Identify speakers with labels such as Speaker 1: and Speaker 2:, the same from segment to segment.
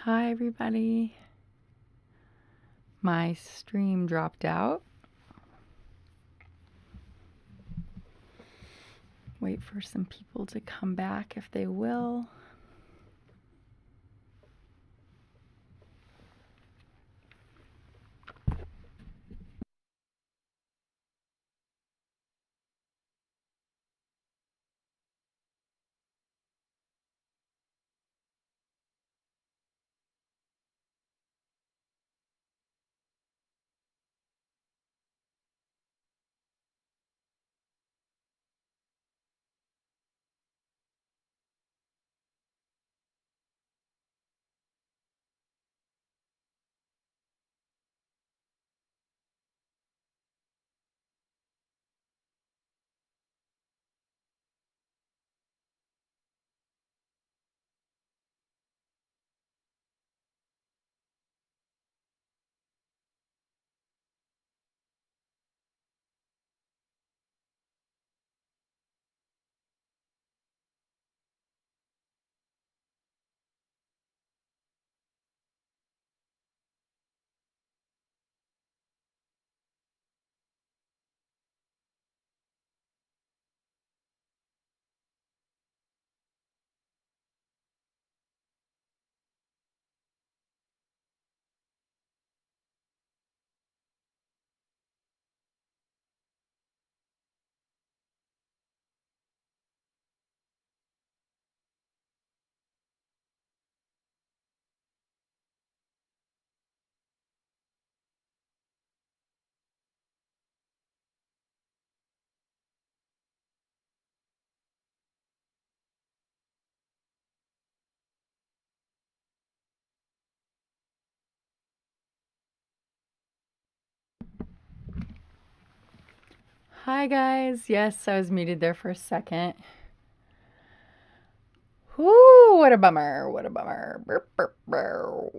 Speaker 1: Hi everybody. My stream dropped out. Wait for some people to come back if they will. Hi guys. Yes, I was muted there for a second. Whoo, what a bummer. What a bummer. Burp, burp, burp.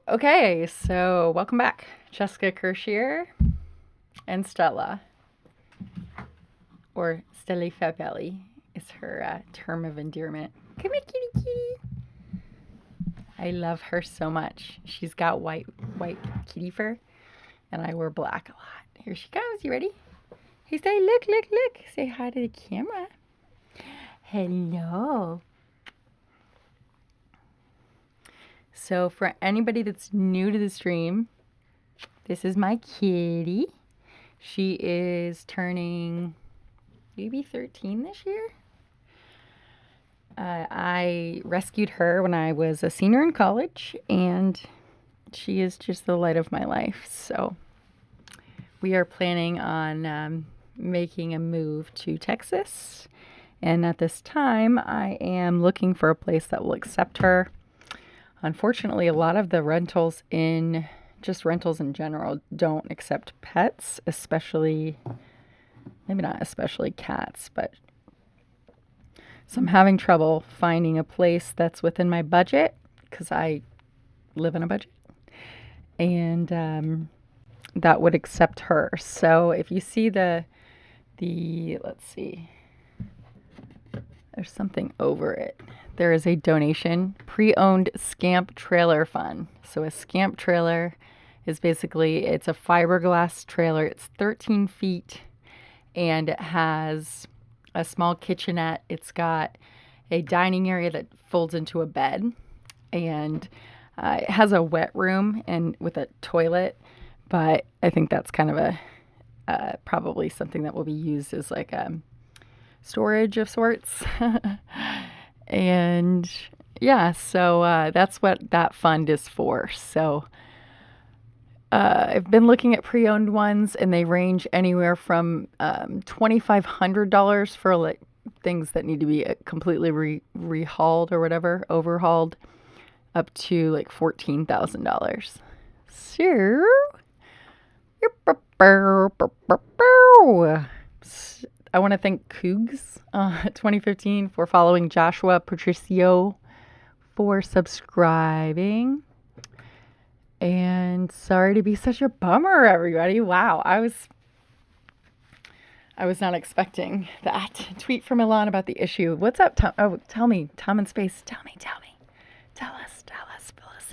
Speaker 1: Okay, so welcome back. Jessica Kirsh here and Stella, or Stelly Fabelli is her term of endearment. Come here, kitty kitty. I love her so much. She's got white kitty fur, and I wear black a lot. Here she comes. You ready? Hey, say, look. Say hi to the camera. Hello. So for anybody that's new to the stream, this is my kitty. She is turning maybe 13 this year. I rescued her when I was a senior in college, and she is just the light of my life. So we are planning on making a move to Texas. And at this time, I am looking for a place that will accept her. Unfortunately, a lot of the rentals in general don't accept pets, especially, maybe not especially cats, but so I'm having trouble finding a place that's within my budget because I live in a budget, and that would accept her. So if you see let's see, there's something over it. There is a donation, pre-owned Scamp Trailer Fund. So a Scamp trailer is basically, it's a fiberglass trailer. It's 13 feet and it has a small kitchenette. It's got a dining area that folds into a bed, and it has a wet room and with a toilet. But I think that's kind of probably something that will be used as like a storage of sorts. And yeah, so that's what that fund is for. So I've been looking at pre-owned ones, and they range anywhere from $2,500 for like things that need to be completely rehauled or whatever, overhauled, up to like $14,000. So I want to thank Cougs 2015 for following Joshua Patricio for subscribing. And sorry to be such a bummer, everybody. Wow, I was not expecting that. Tweet from Milan about the issue. What's up, Tom? Oh, tell me, Tom in space. Tell us, fill us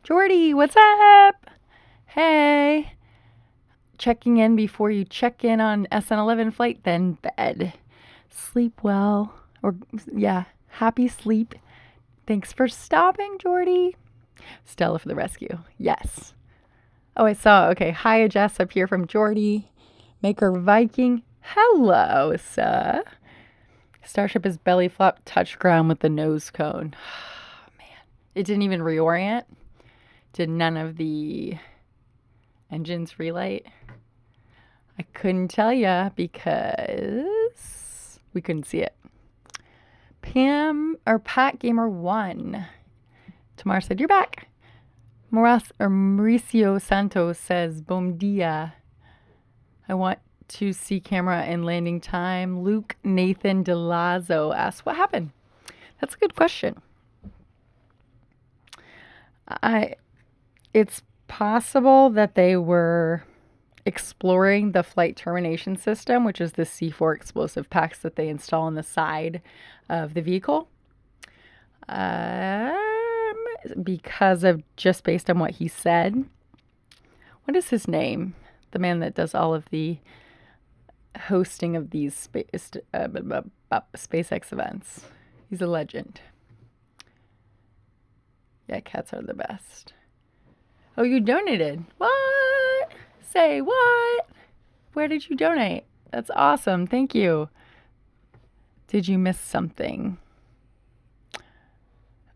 Speaker 1: Jordy, what's up? Hey. Checking in before you check in on SN11 flight, then bed. Sleep well. Or, yeah, happy sleep. Thanks for stopping, Jordy. Stella for the rescue. Yes. Oh, I saw. Okay. Hi, Jess up here from Jordy. Maker Viking. Hello, sir. Starship is belly flop touch ground with the nose cone. Man. It didn't even reorient. Did none of the engines relight? I couldn't tell you because we couldn't see it. Pat Gamer 1. Tamar said, you're back. Mauricio Santos says, bom dia. I want to see camera and landing time. Luke Nathan DeLazo asks, what happened? That's a good question. It's possible that they were exploring the flight termination system, which is the C4 explosive packs that they install on the side of the vehicle. Because of just based on what he said. What is his name? The man that does all of the hosting of these SpaceX events. He's a legend. Yeah, cats are the best. Oh, you donated. What? Say what? Where did you donate? That's awesome. Thank you. Did you miss something?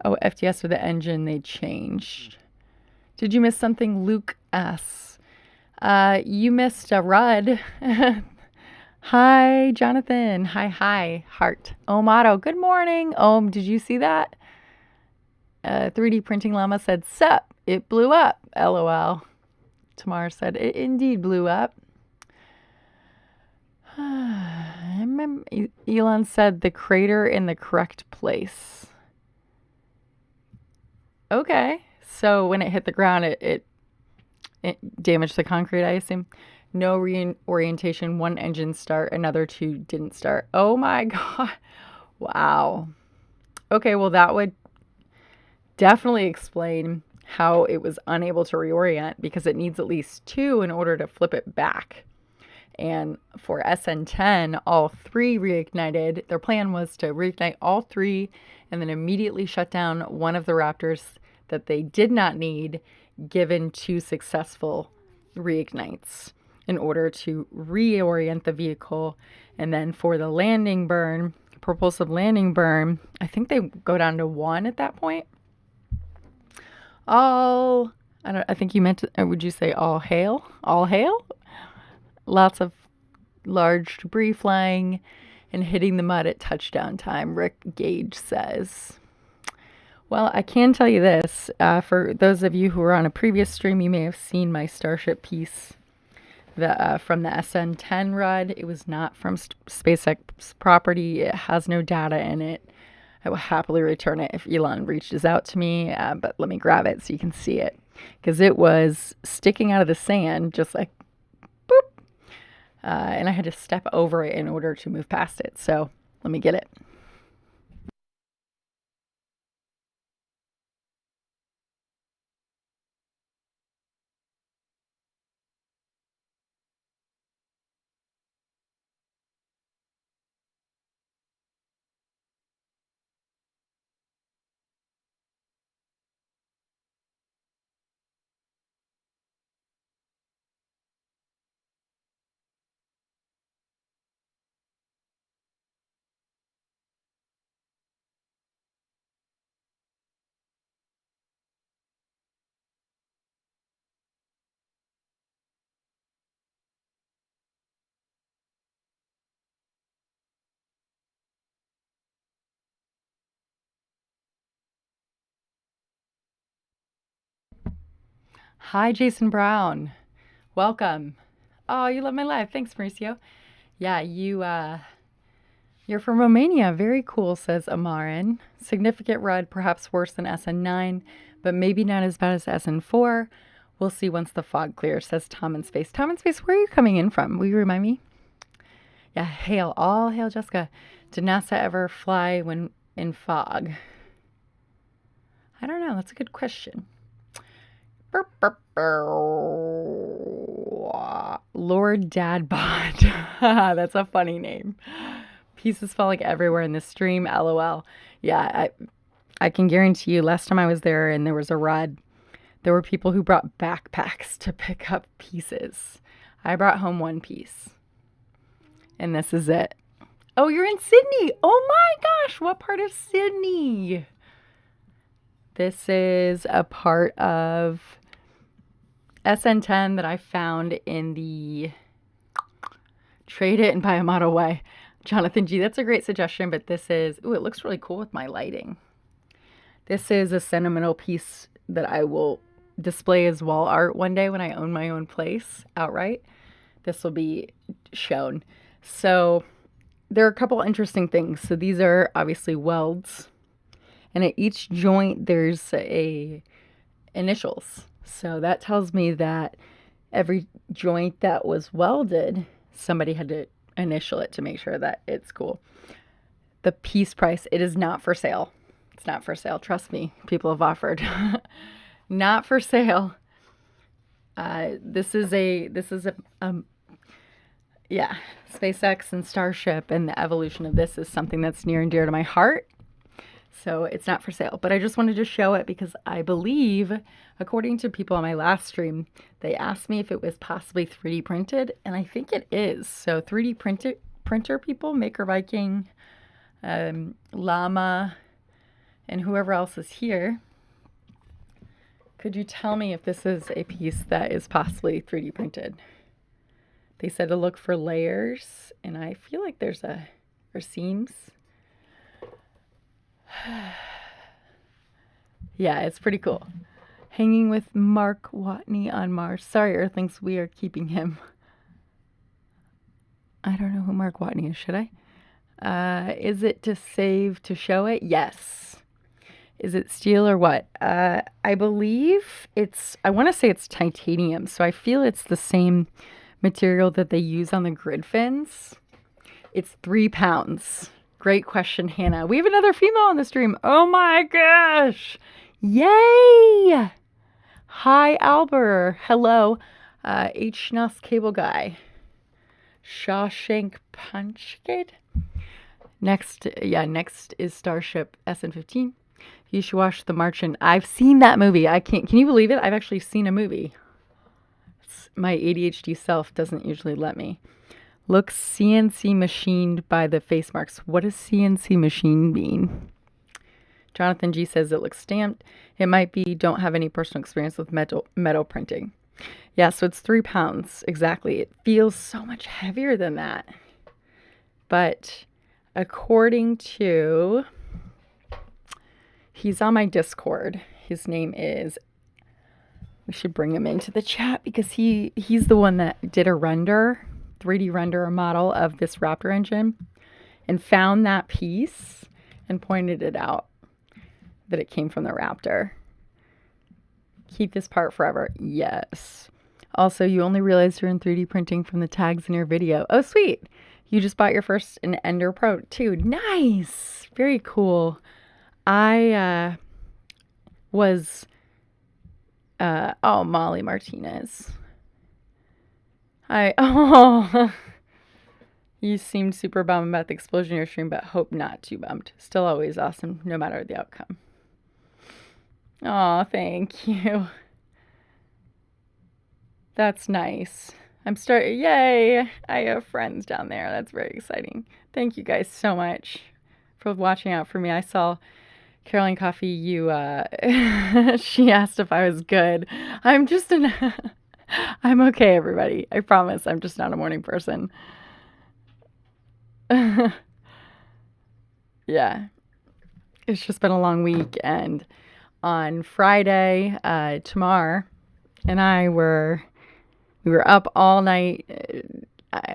Speaker 1: Oh, FTS for the engine they changed. Did you miss something? Luke S. You missed a Rudd. Hi, Jonathan. Hi, Heart. Omato, good morning. Did you see that? 3D Printing Llama said, sup, it blew up. LOL. Tamar said, it indeed blew up. I remember Elon said the crater in the correct place. Okay. So when it hit the ground, it damaged the concrete, I assume. No reorientation, one engine start, another two didn't start. Oh my God. Wow. Okay, well, that would definitely explain how it was unable to reorient, because it needs at least two in order to flip it back. And for SN10, all three reignited. Their plan was to reignite all three and then immediately shut down one of the Raptors that they did not need, given two successful reignites, in order to reorient the vehicle. And then for the landing burn, propulsive landing burn, I think they go down to one at that point. I think you meant to, or would you say all hail? All hail? Lots of large debris flying and hitting the mud at touchdown time, Rick Gage says. Well, I can tell you this. For those of you who were on a previous stream, you may have seen my Starship piece from the SN10 RUD. It was not from SpaceX property. It has no data in it. I will happily return it if Elon reaches out to me, but let me grab it so you can see it, because it was sticking out of the sand, just like boop. And I had to step over it in order to move past it. So let me get it. Hi, Jason Brown. Welcome. Oh, you love my live. Thanks, Mauricio. Yeah, you're from Romania. Very cool, says Amarin. Significant RUD, perhaps worse than SN9, but maybe not as bad as SN4. We'll see once the fog clears, says Tom in Space. Tom in Space, where are you coming in from? Will you remind me? Yeah, hail. All hail, Jessica. Did NASA ever fly when in fog? I don't know. That's a good question. Lord Dadbot. That's a funny name. Pieces falling everywhere in the stream. LOL. Yeah, I can guarantee you last time I was there and there was a rod, there were people who brought backpacks to pick up pieces. I brought home one piece. And this is it. Oh, you're in Sydney. Oh my gosh, what part of Sydney? This is a part of SN10 that I found in the Trade It and Buy a Model Y. Jonathan G, that's a great suggestion, but this is, ooh, it looks really cool with my lighting. This is a sentimental piece that I will display as wall art one day when I own my own place outright. This will be shown. So there are a couple interesting things. So these are obviously welds, and at each joint there's initials. So that tells me that every joint that was welded, somebody had to initial it to make sure that it's cool. The piece price, it is not for sale. It's not for sale. Trust me, people have offered. Not for sale. This is SpaceX and Starship, and the evolution of this is something that's near and dear to my heart. So it's not for sale, but I just wanted to show it because I believe, according to people on my last stream, they asked me if it was possibly 3D printed, and I think it is. So 3D printer people, Maker Viking, Llama, and whoever else is here, could you tell me if this is a piece that is possibly 3D printed? They said to look for layers, and I feel like there seams. Yeah, it's pretty cool. Hanging with Mark Watney on Mars. Sorry, Earthlings, we are keeping him. I don't know who Mark Watney is, should I? Is it to save to show it? Yes. Is it steel or what? I believe I want to say it's titanium, so I feel it's the same material that they use on the grid fins. It's 3 pounds. Great question, Hannah. We have another female on the stream. Oh my gosh. Yay! Hi, Albert. Hello. H. Schnuss Cable Guy. Shawshank Punch Kid. Next is Starship SN11. You should watch The Martian. I've seen that movie. Can you believe it? I've actually seen a movie. My ADHD self doesn't usually let me. Looks CNC machined by the face marks. What does CNC machine mean? Jonathan G says it looks stamped. It might be don't have any personal experience with metal printing. Yeah, so it's 3 pounds. Exactly. It feels so much heavier than that. But according to, he's on my Discord. His name is, we should bring him into the chat because he's the one that did a 3D render model of this Raptor engine and found that piece and pointed it out that it came from the Raptor. Keep this part forever. Yes. Also, you only realized you're in 3D printing from the tags in your video. Oh, sweet. You just bought your first an Ender Pro too. Nice. Very cool. I was Molly Martinez. You seemed super bummed about the explosion in your stream, but hope not too bummed. Still always awesome, no matter the outcome. Oh, thank you. That's nice. Yay! I have friends down there. That's very exciting. Thank you guys so much for watching out for me. I saw Caroline Coffee, she asked if I was good. I'm okay, everybody. I promise. I'm just not a morning person. Yeah. It's just been a long week, and on Friday, Tamar and I we were up all night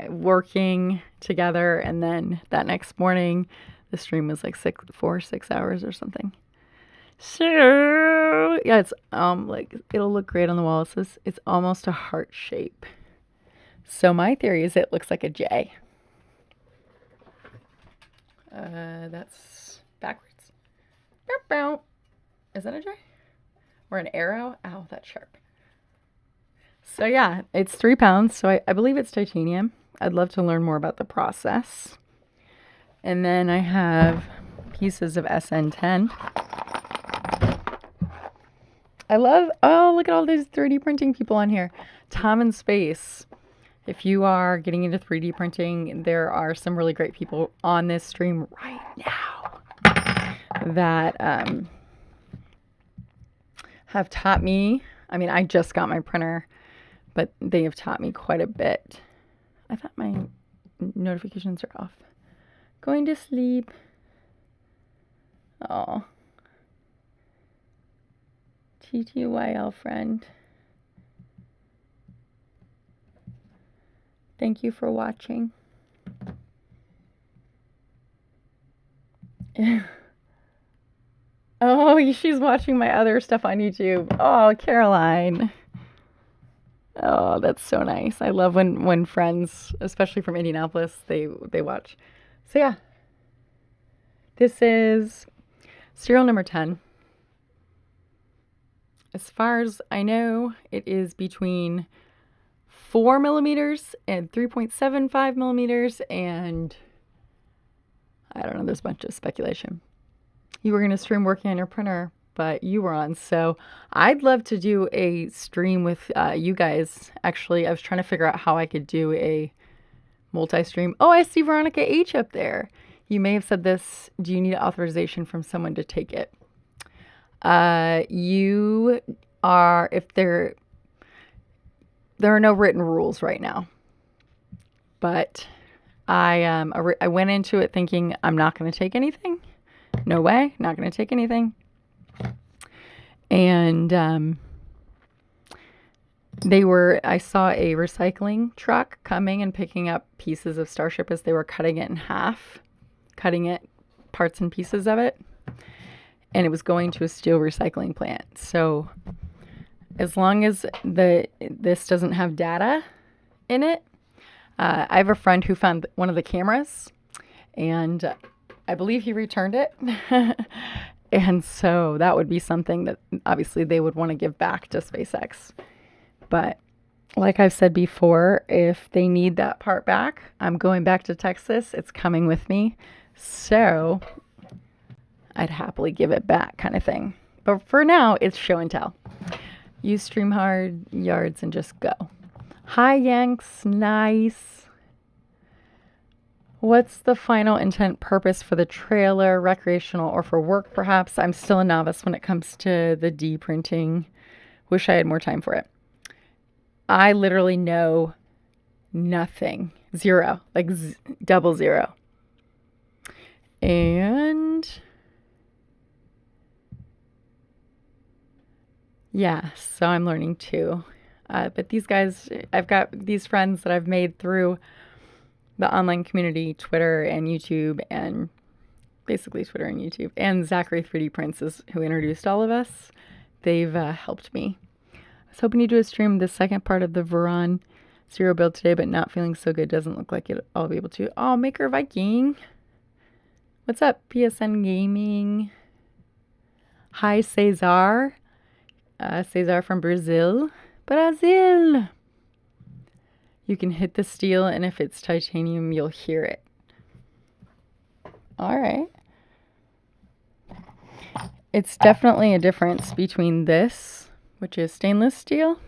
Speaker 1: working together, and then that next morning the stream was like 6 hours or something. So yeah, it's it'll look great on the wall. It says it's almost a heart shape. So my theory is it looks like a J. That's backwards. Is that a J? Or an arrow? Ow, that's sharp. So yeah, it's 3 pounds. So I believe it's titanium. I'd love to learn more about the process. And then I have pieces of SN10. I love, oh, look at all these 3D printing people on here. Tom in Space. If you are getting into 3D printing, there are some really great people on this stream right now that have taught me. I mean, I just got my printer, but they have taught me quite a bit. I thought my notifications are off. Going to sleep. Oh. TTYL friend. Thank you for watching. Oh, she's watching my other stuff on YouTube. Oh, Caroline. Oh, that's so nice. I love when friends, especially from Indianapolis, they watch. So yeah. This is serial number 10. As far as I know, it is between 4 millimeters and 3.75 millimeters, and I don't know, there's a bunch of speculation. You were going to stream working on your printer, but you were on, so I'd love to do a stream with you guys. Actually, I was trying to figure out how I could do a multi-stream. Oh, I see Veronica H up there. You may have said this. Do you need authorization from someone to take it? You are, if there are no written rules right now, but I went into it thinking I'm not going to take anything. No way, not going to take anything. And I saw a recycling truck coming and picking up pieces of Starship as they were cutting it in half, cutting it, parts and pieces of it. And it was going to a steel recycling plant. So as long as this doesn't have data in it, I have a friend who found one of the cameras, and I believe he returned it. And so that would be something that obviously they would want to give back to SpaceX. But like I've said before, if they need that part back, I'm going back to Texas. It's coming with me. So I'd happily give it back, kind of thing. But for now, it's show and tell. Use stream hard yards and just go. Hi, Yanks. Nice. What's the final intent purpose for the trailer, recreational or for work, perhaps? I'm still a novice when it comes to the D-printing. Wish I had more time for it. I literally know nothing. Zero. Like double zero. And yeah, so I'm learning too. But these guys, I've got these friends that I've made through the online community, Twitter and YouTube, and basically Twitter and YouTube. And Zachary 3D Prints is who introduced all of us. They've helped me. I was hoping to do a stream the second part of the Veron Zero build today, but not feeling so good. Doesn't look like I'll be able to. Oh, Maker Viking. What's up, PSN Gaming? Hi, Cesar. Cesar from Brazil. Brazil! You can hit the steel, and if it's titanium, you'll hear it. All right. It's definitely a difference between this, which is stainless steel,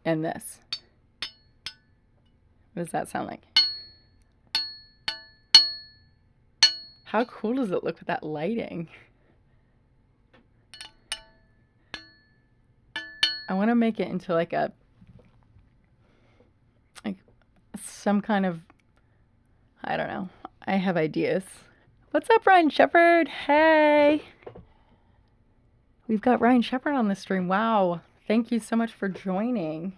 Speaker 1: and this. What does that sound like? How cool does it look with that lighting? I want to make it into like some kind of, I don't know. I have ideas. What's up, Ryan Shepard? Hey. We've got Ryan Shepard on the stream. Wow. Thank you so much for joining.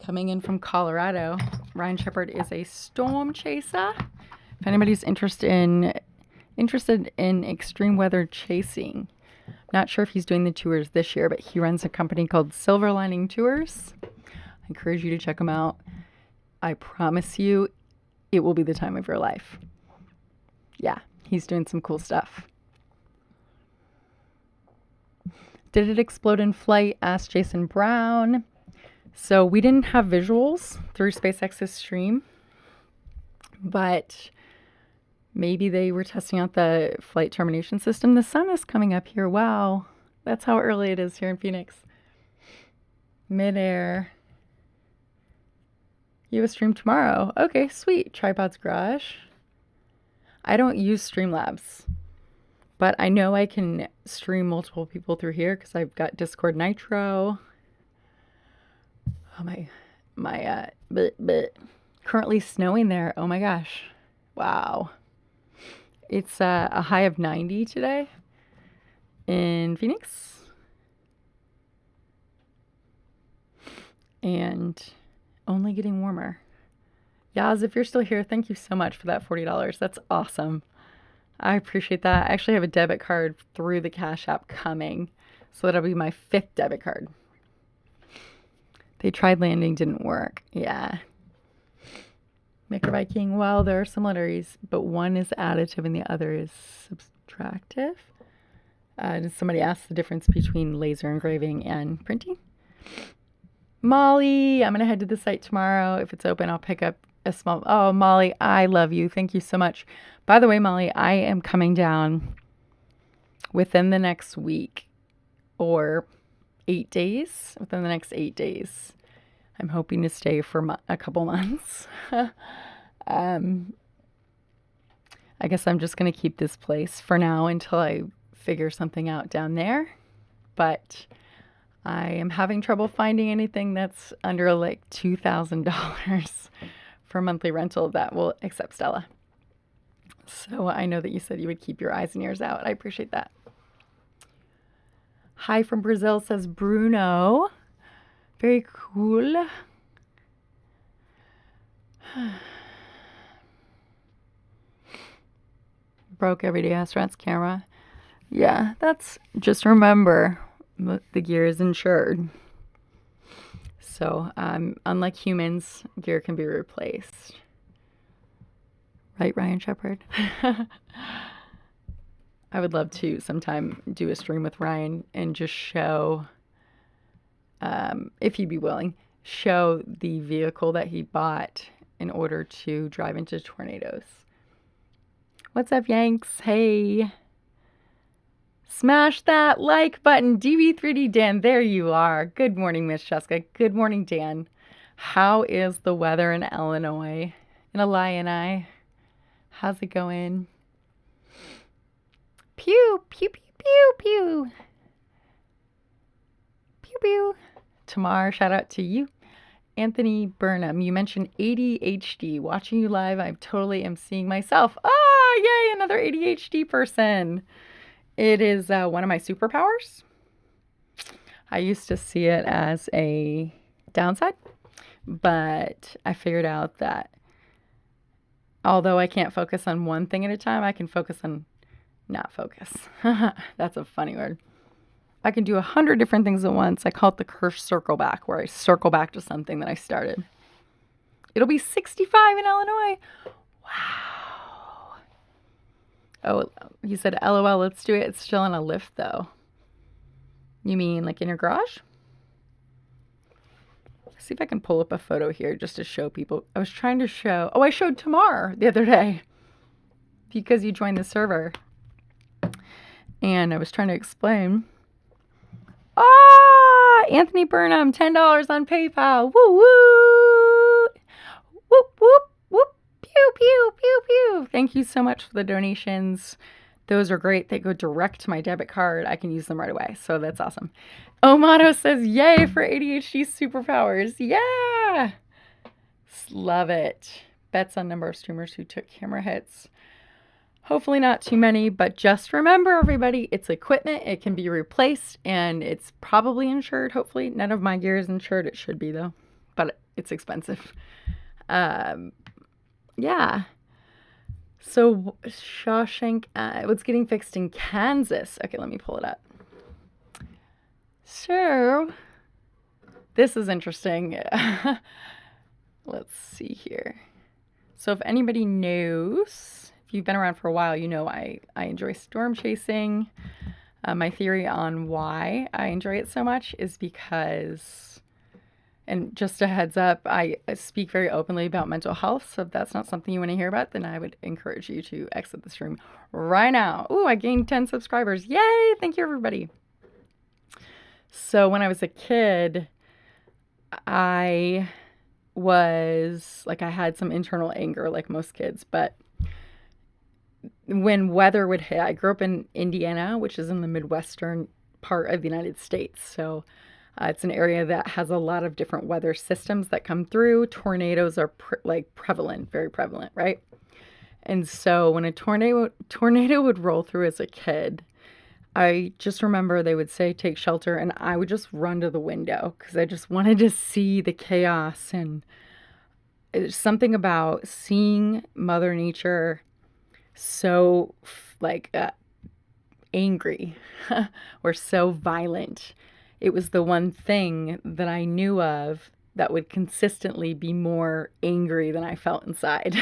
Speaker 1: Coming in from Colorado. Ryan Shepard is a storm chaser. If anybody's interested in extreme weather chasing. Not sure if he's doing the tours this year, but he runs a company called Silver Lining Tours. I encourage you to check him out. I promise you, it will be the time of your life. Yeah, he's doing some cool stuff. Did it explode in flight? Asked Jason Brown. So we didn't have visuals through SpaceX's stream, but maybe they were testing out the flight termination system. The sun is coming up here. Wow. That's how early it is here in Phoenix. Midair. You have a stream tomorrow. Okay, sweet. Tripod's Garage. I don't use Streamlabs, but I know I can stream multiple people through here because I've got Discord Nitro. Oh currently snowing there. Oh my gosh. Wow. It's a high of 90 today in Phoenix. And only getting warmer. Yaz, if you're still here, thank you so much for that $40. That's awesome. I appreciate that. I actually have a debit card through the Cash App coming, so that'll be my 5th debit card. They tried landing, didn't work. Yeah. Maker Viking, well, there are similarities, but one is additive and the other is subtractive. Did somebody ask the difference between laser engraving and printing? Molly, I'm going to head to the site tomorrow. If it's open, I'll pick up a small... Oh, Molly, I love you. Thank you so much. By the way, Molly, I am coming down within the next week or 8 days. Within the next 8 days. I'm hoping to stay for a couple months. I guess I'm just going to keep this place for now until I figure something out down there. But I am having trouble finding anything that's under like $2,000 for monthly rental that will accept Stella. So I know that you said you would keep your eyes and ears out. I appreciate that. Hi from Brazil, says Bruno. Very cool. Broke Everyday Restaurants camera. Yeah, that's just remember the gear is insured. So unlike humans, gear can be replaced. Right, Ryan Shepard? I would love to sometime do a stream with Ryan and just show, if he'd be willing, show the vehicle that he bought in order to drive into tornadoes. What's up, Yanks? Hey. Smash that like button. DB3D Dan, there you are. Good morning, Miss Jessica. Good morning, Dan. How is the weather in Illinois? In Illini? How's it going? Pew, pew, pew, pew, pew. Pew, pew. Tamar, shout out to you. Anthony Burnham, you mentioned ADHD. Watching you live, I totally am seeing myself. Ah, yay, another ADHD person. It is one of my superpowers. I used to see it as a downside, but I figured out that although I can't focus on one thing at a time, I can focus on not focus. That's a funny word. I can do 100 different things at once. I call it the Kirsh circle back, where I circle back to something that I started. It'll be 65 in Illinois. Wow. Oh, he said, LOL, let's do it. It's still on a lift, though. You mean like in your garage? Let's see if I can pull up a photo here just to show people. I was trying to show... Oh, I showed Tamar the other day because you joined the server. And I was trying to explain... Ah, Anthony Burnham, $10 on PayPal. Woo woo. Whoop whoop whoop. Pew pew pew pew. Thank you so much for the donations. Those are great. They go direct to my debit card. I can use them right away. So that's awesome. Omato says, yay for ADHD superpowers. Yeah. Love it. Bets on number of streamers who took camera hits. Hopefully not too many, but just remember, everybody, it's equipment. It can be replaced, and it's probably insured, hopefully. None of my gear is insured. It should be, though, but it's expensive. Yeah. So Shawshank, what's getting fixed in Kansas? Okay, let me pull it up. So, this is interesting. Let's see here. So if anybody knows... If you've been around for a while, you know I enjoy storm chasing. My theory on why I enjoy it so much is because, and just a heads up, I speak very openly about mental health. So if that's not something you want to hear about, then I would encourage you to exit this room right now. Ooh, I gained 10 subscribers. Yay! Thank you, everybody. So when I was a kid, I had some internal anger like most kids, but when weather would hit, I grew up in Indiana, which is in the Midwestern part of the United States. So it's an area that has a lot of different weather systems that come through. Tornadoes are prevalent, very prevalent, right? And so when a tornado would roll through as a kid, I just remember they would say, take shelter, and I would just run to the window because I just wanted to see the chaos. And it's something about seeing Mother Nature so angry or so violent. It was the one thing that I knew of that would consistently be more angry than I felt inside.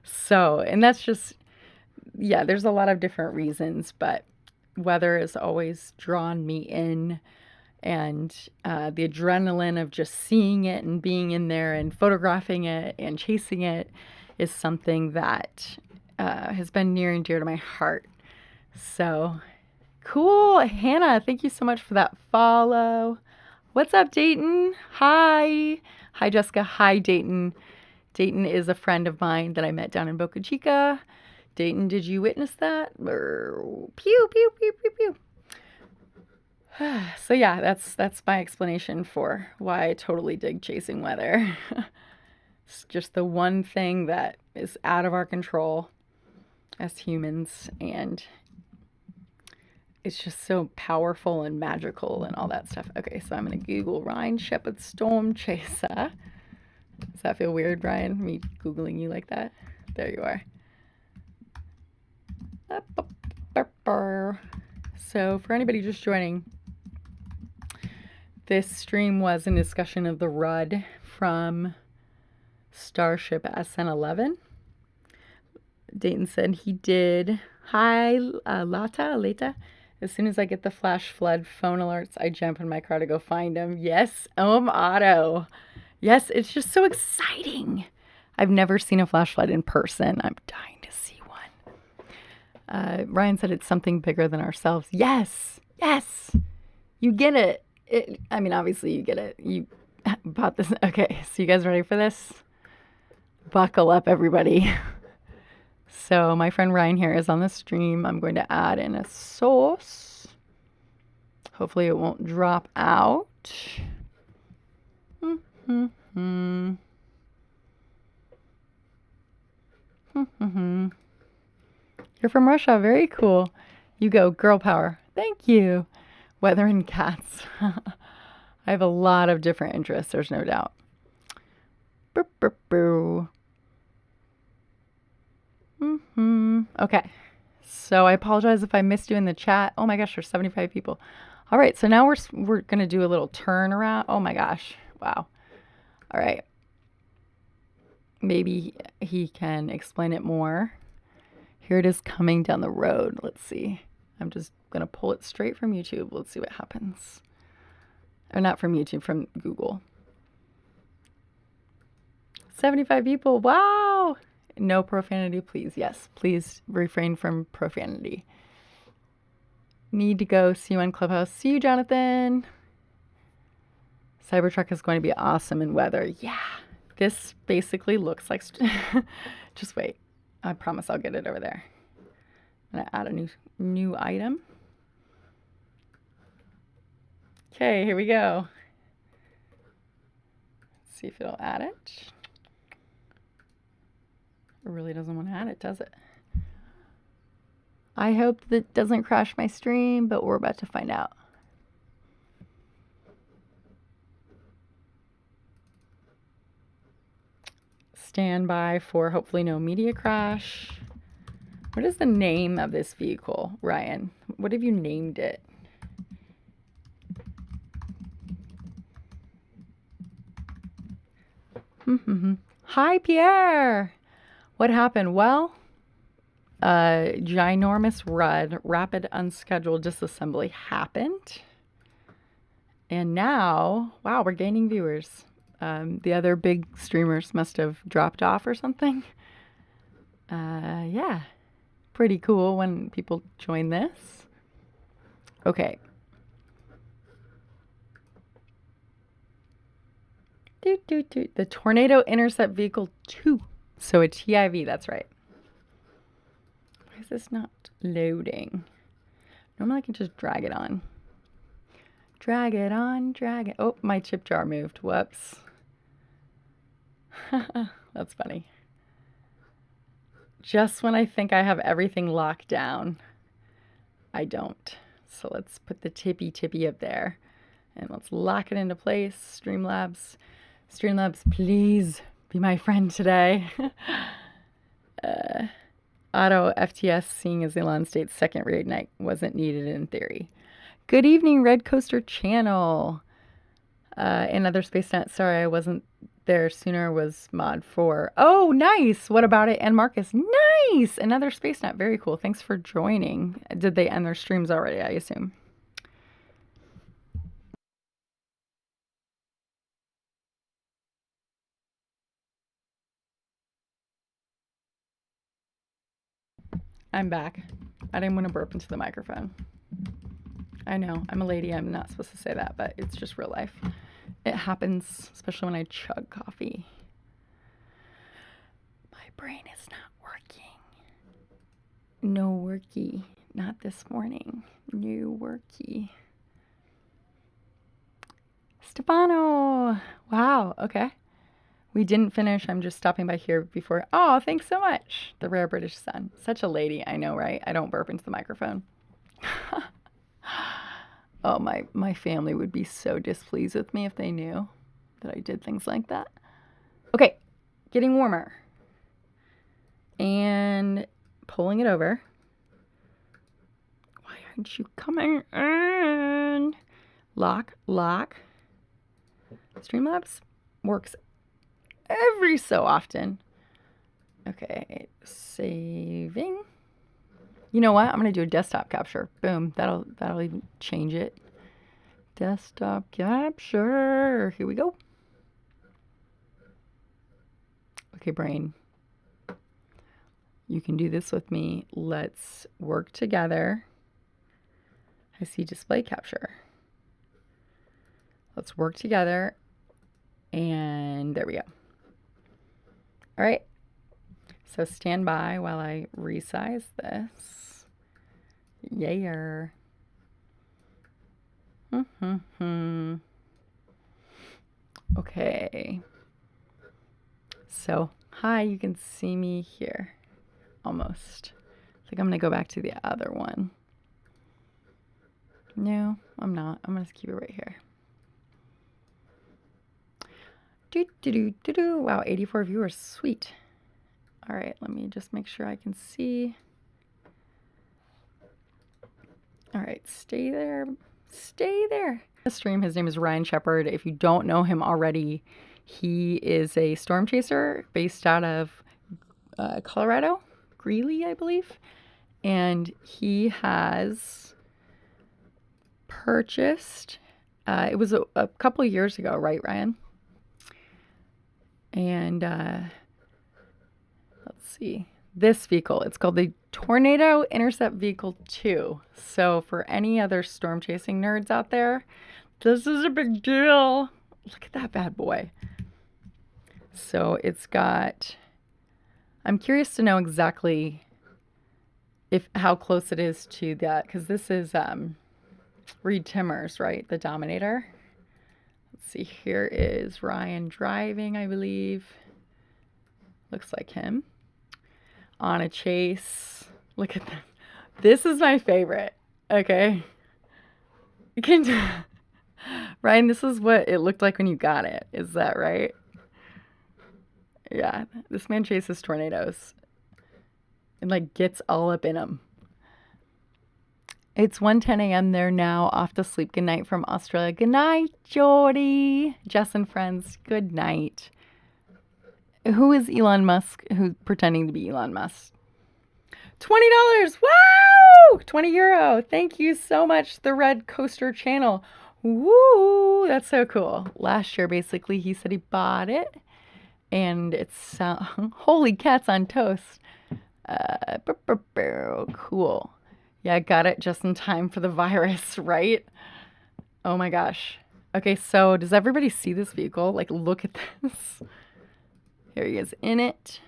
Speaker 1: So, and that's just, yeah, there's a lot of different reasons, but weather has always drawn me in. And the adrenaline of just seeing it and being in there and photographing it and chasing it is something that has been near and dear to my heart. So cool. Hannah, thank you so much for that follow. What's up, Dayton? Hi. Hi, Jessica. Hi, Dayton. Dayton is a friend of mine that I met down in Boca Chica. Dayton, did you witness that? Pew, pew, pew, pew, pew. So yeah, that's my explanation for why I totally dig chasing weather. It's just the one thing that is out of our control as humans, and it's just so powerful and magical and all that stuff. Okay, so I'm gonna Google Ryan Shepard Storm Chaser. Does that feel weird, Brian? Me Googling you like that? There you are. So for anybody just joining, this stream was a discussion of the RUD from Starship SN11. Dayton said he did. Hi, Lata. As soon as I get the flash flood phone alerts, I jump in my car to go find him. Yes, Otto. Yes, it's just so exciting. I've never seen a flash flood in person. I'm dying to see one. Ryan said it's something bigger than ourselves. Yes. You get it. I mean, obviously you get it. You bought this. Okay, so you guys ready for this? Buckle up, everybody. So my friend Ryan here is on the stream. I'm going to add in a source. Hopefully it won't drop out. You're from Russia. Very cool. You go. Girl power. Thank you. Weather and cats. I have a lot of different interests. There's no doubt. Okay. So I apologize if I missed you in the chat. Oh my gosh, there's 75 people. All right. So now we're going to do a little turn around. Oh my gosh. Wow. All right. Maybe he can explain it more. Here it is coming down the road. Let's see. I'm just going to pull it straight from YouTube. Let's see what happens. Or not from YouTube, from Google. 75 people. Wow. No profanity, please. Yes, please refrain from profanity. Need to go. See you on Clubhouse. See you, Jonathan. Cybertruck is going to be awesome in weather. Yeah. This basically looks like... Just wait. I promise I'll get it over there. I'm going to add a new item. Okay, here we go. Let's see if it'll add it. It really doesn't want to add it, does it? I hope that doesn't crash my stream, but we're about to find out. Stand by for hopefully no media crash. What is the name of this vehicle, Ryan? What have you named it? Hi, Pierre. What happened? Well, a ginormous rapid unscheduled disassembly happened. And now, wow, we're gaining viewers. The other big streamers must have dropped off or something. Yeah, pretty cool when people join this. Okay. The Tornado Intercept Vehicle 2. So a TIV, that's right. Why is this not loading? Normally I can just drag it on. Drag it on, drag it. Oh, my chip jar moved. Whoops. That's funny. Just when I think I have everything locked down, I don't. So let's put the tippy up there. And let's lock it into place. Streamlabs, please be my friend today. Auto FTS, seeing as Elon states second reignite wasn't needed in theory. Good evening, Red Coaster Channel. Another SpaceNet. Sorry, I wasn't there sooner. Was mod 4. Oh, nice. What about it? And Marcus, nice. Another SpaceNet. Very cool. Thanks for joining. Did they end their streams already, I assume? I'm back. I didn't want to burp into the microphone. I know, I'm a lady. I'm not supposed to say that, but it's just real life. It happens, especially when I chug coffee. My brain is not working. No worky. Not this morning. No worky. Stefano! Wow, okay. We didn't finish. I'm just stopping by here before. Oh, thanks so much. The Rare British Sun. Such a lady, I know, right? I don't burp into the microphone. Oh, my family would be so displeased with me if they knew that I did things like that. Okay, getting warmer. And pulling it over. Why aren't you coming in? Lock. Streamlabs works every so often. Okay, saving. You know what? I'm gonna do a desktop capture. Boom. That'll even change it. Desktop capture. Here we go. Okay, brain. You can do this with me. Let's work together. I see display capture. Let's work together. And there we go. All right. So stand by while I resize this. Yeah. Okay. So, hi, you can see me here. Almost. I think I'm going to go back to the other one. No, I'm not. I'm going to keep it right here. Wow, 84 viewers. Sweet. All right, let me just make sure I can see. All right, stay there. Stay there. The stream, his name is Ryan Shepard. If you don't know him already, he is a storm chaser based out of Colorado, Greeley, I believe. And he has purchased, it was a couple of years ago, right, Ryan? And let's see, this vehicle, it's called the Tornado Intercept Vehicle 2. So for any other storm chasing nerds out there, this is a big deal. Look at that bad boy. So it's got, I'm curious to know exactly how close it is to that, because this is Reed Timmers, right? The Dominator. Let's see, here is Ryan driving, I believe. Looks like him. On a chase. Look at that. This is my favorite. Okay. Ryan, this is what it looked like when you got it. Is that right? Yeah. This man chases tornadoes. And like gets all up in them. It's 1:10 a.m. there now, off to sleep. Good night from Australia. Good night, Jordy. Jess and friends, good night. Who is Elon Musk? Who's pretending to be Elon Musk? $20. Wow! 20 euro. Thank you so much, the Red Coaster channel. Woo! That's so cool. Last year, basically, he said he bought it. And it's holy cats on toast. Cool. Yeah, I got it just in time for the virus, right? Oh my gosh. Okay, so does everybody see this vehicle? Like, look at this. Here he is in it.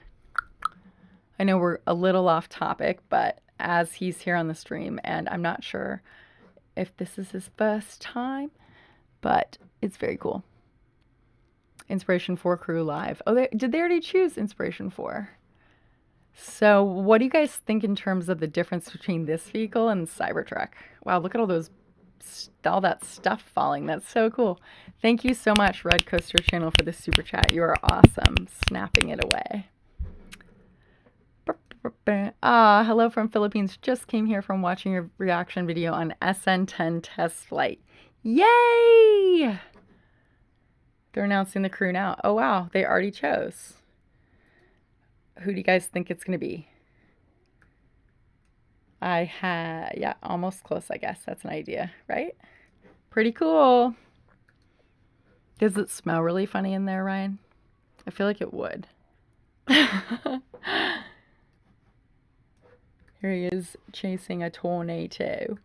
Speaker 1: I know we're a little off topic, but as he's here on the stream, and I'm not sure if this is his first time, but it's very cool. Inspiration 4 crew live. Oh, did they already choose Inspiration 4? So what do you guys think in terms of the difference between this vehicle and the Cybertruck? Wow, look at all that stuff falling. That's so cool. Thank you so much, Red Coaster channel, for the super chat. You are awesome. Snapping it away. Hello from Philippines. Just came here from watching your reaction video on SN10 test flight. Yay! They're announcing the crew now. Oh, wow. They already chose. Who do you guys think it's going to be? Yeah, almost close, I guess. That's an idea, right? Pretty cool. Does it smell really funny in there, Ryan? I feel like it would. Here he is chasing a tornado.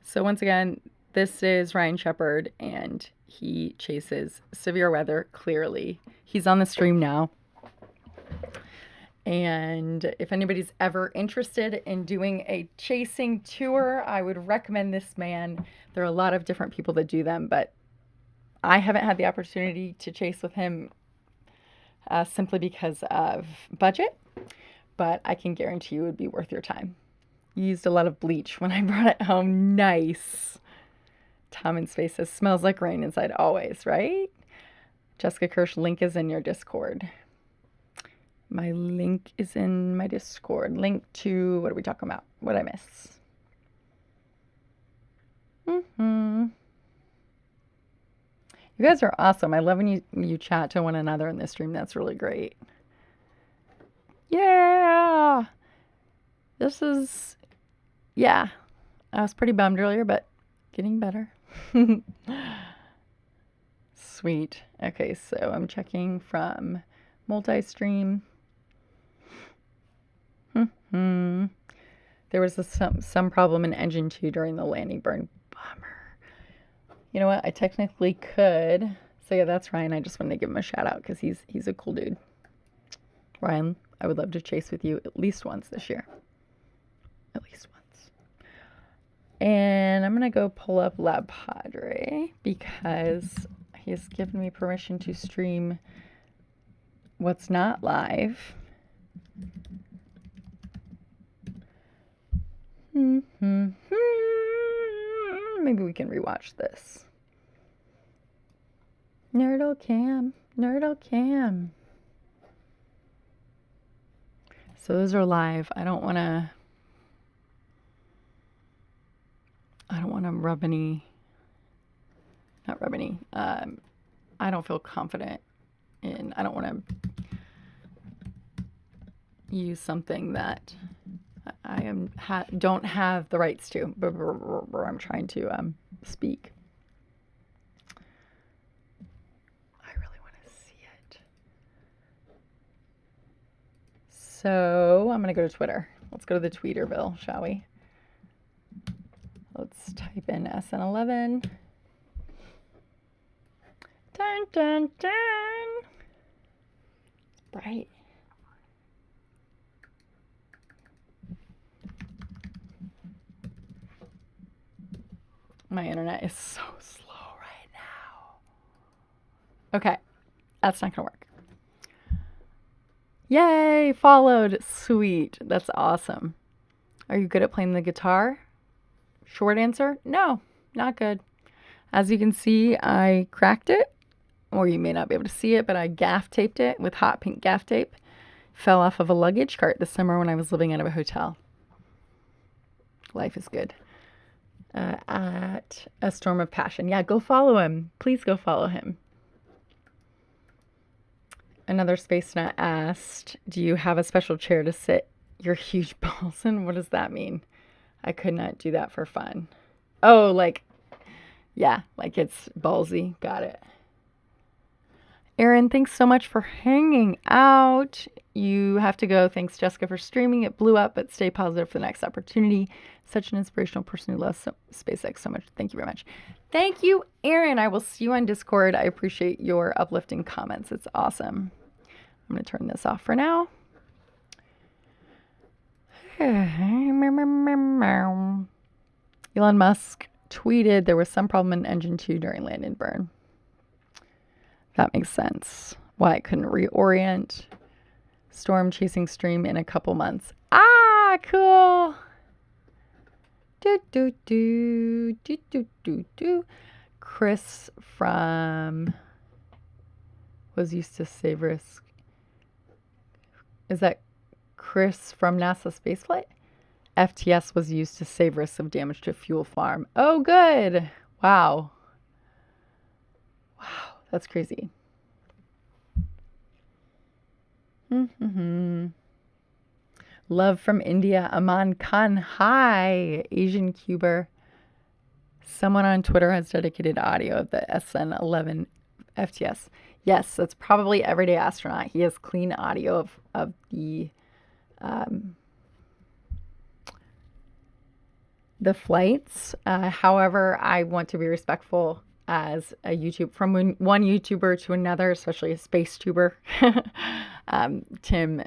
Speaker 1: So once again, this is Ryan Shepard, and he chases severe weather, clearly. He's on the stream now. And if anybody's ever interested in doing a chasing tour, I would recommend this man. There are a lot of different people that do them, but I haven't had the opportunity to chase with him simply because of budget. But I can guarantee you it would be worth your time. You used a lot of bleach when I brought it home. Nice. Tom in Space says, smells like rain inside always, right? Jessica Kirsh, link is in your Discord. My link is in my Discord. Link to, what are we talking about? What I miss? You guys are awesome. I love when you chat to one another in this stream. That's really great. Yeah. Yeah. I was pretty bummed earlier, but getting better. Sweet. Okay, so I'm checking from multi-stream. There was some problem in engine 2 during the landing burn. Bummer. You know what? I technically could. So yeah, that's Ryan. I just wanted to give him a shout out because he's a cool dude. Ryan, I would love to chase with you at least once this year. At least once. And I'm going to go pull up Lab Padre because he has given me permission to stream what's not live. Maybe we can rewatch this. Nerdle Cam. So those are live. I don't want to rub any. I don't feel confident in. I don't want to use something that I don't have the rights to. I'm trying to speak. I really want to see it. So I'm going to go to Twitter. Let's go to the Tweeterville, shall we? Let's type in SN11. Dun, dun, dun. It's bright. My internet is so slow right now. Okay, that's not gonna work. Yay, followed. Sweet, that's awesome. Are you good at playing the guitar? Short answer, no, not good. As you can see, I cracked it, or you may not be able to see it, but I gaff taped it with hot pink gaff tape. Fell off of a luggage cart this summer when I was living out of a hotel. Life is good. At A Storm of Passion. Yeah, go follow him. Please go follow him. Another space nut asked, do you have a special chair to sit your huge balls in? What does that mean? I could not do that for fun. Oh, like, yeah, like it's ballsy. Got it. Erin, thanks so much for hanging out. You have to go. Thanks, Jessica, for streaming. It blew up, but stay positive for the next opportunity. Such an inspirational person who loves SpaceX so much. Thank you very much. Thank you, Erin. I will see you on Discord. I appreciate your uplifting comments. It's awesome. I'm going to turn this off for now. Elon Musk tweeted there was some problem in engine 2 during land and burn. That makes sense. Why it couldn't reorient. Storm chasing stream in a couple months. Ah, cool. Chris from was used to save risk. Is that Chris from NASA spaceflight? FTS was used to save risks of damage to fuel farm. Oh, good. Wow. Wow, that's crazy. Love from India. Aman Khan. Hi, Asian Cuber. Someone on Twitter has dedicated audio of the SN11 FTS. Yes, that's probably Everyday Astronaut. He has clean audio of the flights. However, I want to be respectful as a from one YouTuber to another, especially a space tuber. Tim,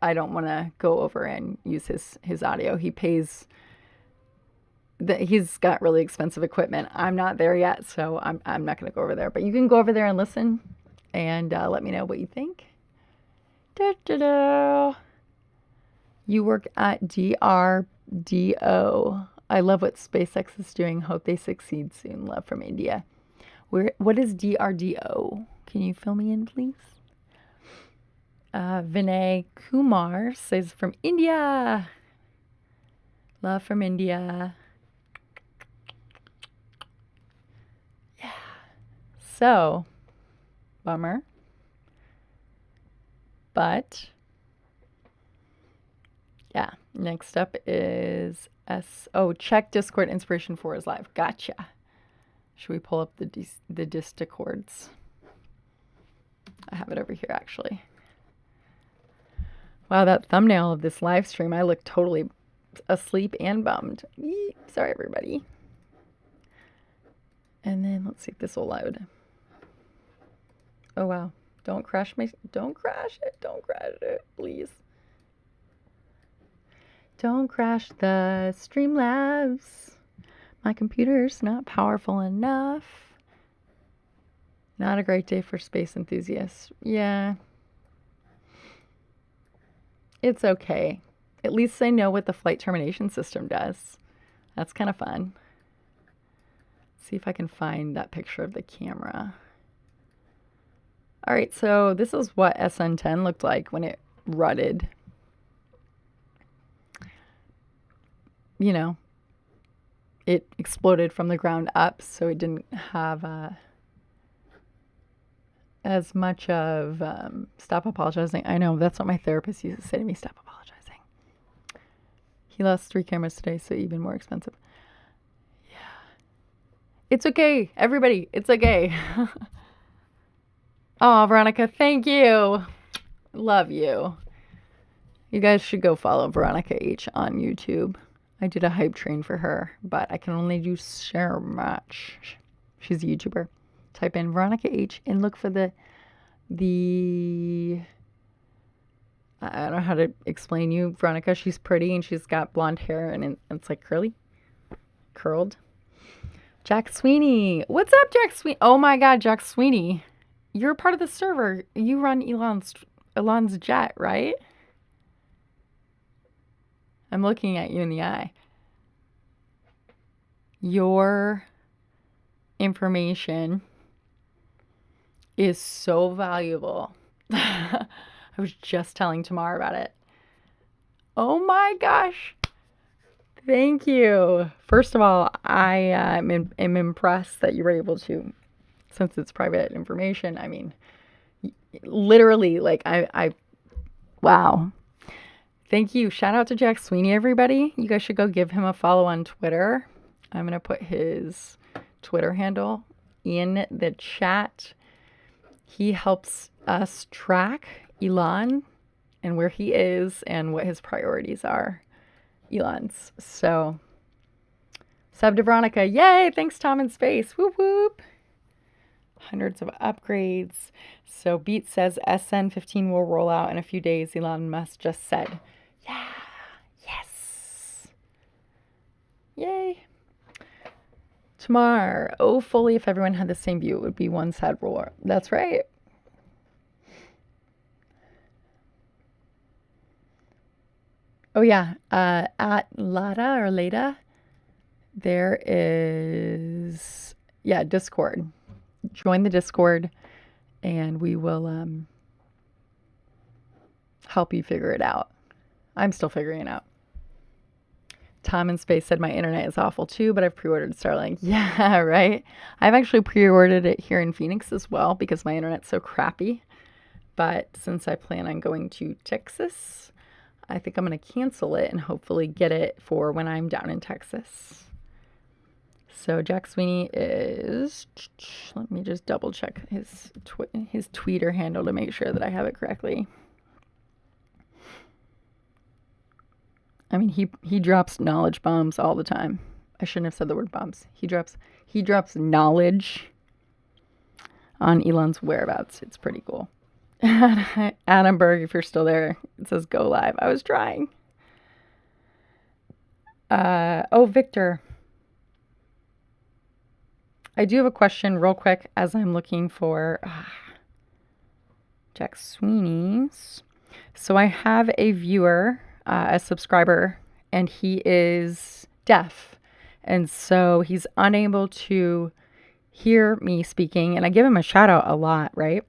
Speaker 1: I don't want to go over and use his audio. He's got really expensive equipment. I'm not there yet, so I'm not going to go over there. But you can go over there and listen, and let me know what you think. You work at DRDO. I love what SpaceX is doing. Hope they succeed soon. Love from India. What is DRDO? Can you fill me in, please? Vinay Kumar says from India. Love from India. Yeah. So, bummer. But, yeah. Next up is check Discord. Inspiration 4 is live. Gotcha. Should we pull up the Discords? I have it over here, actually. Wow, that thumbnail of this live stream, I look totally asleep and bummed. Sorry, everybody. And then let's see if this will load. Oh, wow. Don't crash it. Don't crash it, please. Don't crash the Streamlabs. My computer's not powerful enough. Not a great day for space enthusiasts. Yeah. It's okay. At least they know what the flight termination system does. That's kind of fun. See if I can find that picture of the camera. All right, so this is what SN10 looked like when it rutted. You know, it exploded from the ground up, so it didn't have as much of stop apologizing. I know, that's what my therapist used to say to me, stop apologizing. He lost 3 cameras today, so even more expensive. Yeah. It's okay, everybody, it's okay. Oh, Veronica, thank you. Love you. You guys should go follow Veronica H on YouTube. I did a hype train for her, but I can only do so much. She's a YouTuber. Type in Veronica H and look for the I don't know how to explain you, Veronica. She's pretty and she's got blonde hair and it's like curled. Jack Sweeney. What's up, Jack Sweeney? Oh my God, Jack Sweeney. You're part of the server. You run Elon's jet, right? I'm looking at you in the eye. Your information is so valuable. I was just telling Tamar about it. Oh my gosh. Thank you. First of all, I am impressed that you were able to, since it's private information, I mean, literally, like, wow. Thank you. Shout out to Jack Sweeney, everybody. You guys should go give him a follow on Twitter. I'm going to put his Twitter handle in the chat. He helps us track Elon and where he is and what his priorities are. Elon's. So, sub to Veronica. Yay! Thanks, Tom in Space. Whoop whoop. Hundreds of upgrades. So, Beat says SN15 will roll out in a few days. Elon Musk just said. Yeah. Yes. Yay. Tomorrow. Oh, fully, if everyone had the same view, it would be one sad roar. That's right. Oh, yeah. At Lada, there is, Discord. Join the Discord, and we will help you figure it out. I'm still figuring it out. Tom in Space said my internet is awful too, but I've pre-ordered Starlink. Yeah, right? I've actually pre-ordered it here in Phoenix as well because my internet's so crappy. But since I plan on going to Texas, I think I'm going to cancel it and hopefully get it for when I'm down in Texas. So Jack Sweeney is, let me just double check his Twitter handle to make sure that I have it correctly. I mean, he drops knowledge bombs all the time. I shouldn't have said the word bombs. He drops knowledge on Elon's whereabouts. It's pretty cool. Adam Berg, if you're still there, it says go live. I was trying. Victor. I do have a question real quick as I'm looking for Jack Sweeney's. So I have a viewer, a subscriber, and he is deaf. And so he's unable to hear me speaking. And I give him a shout out a lot, right?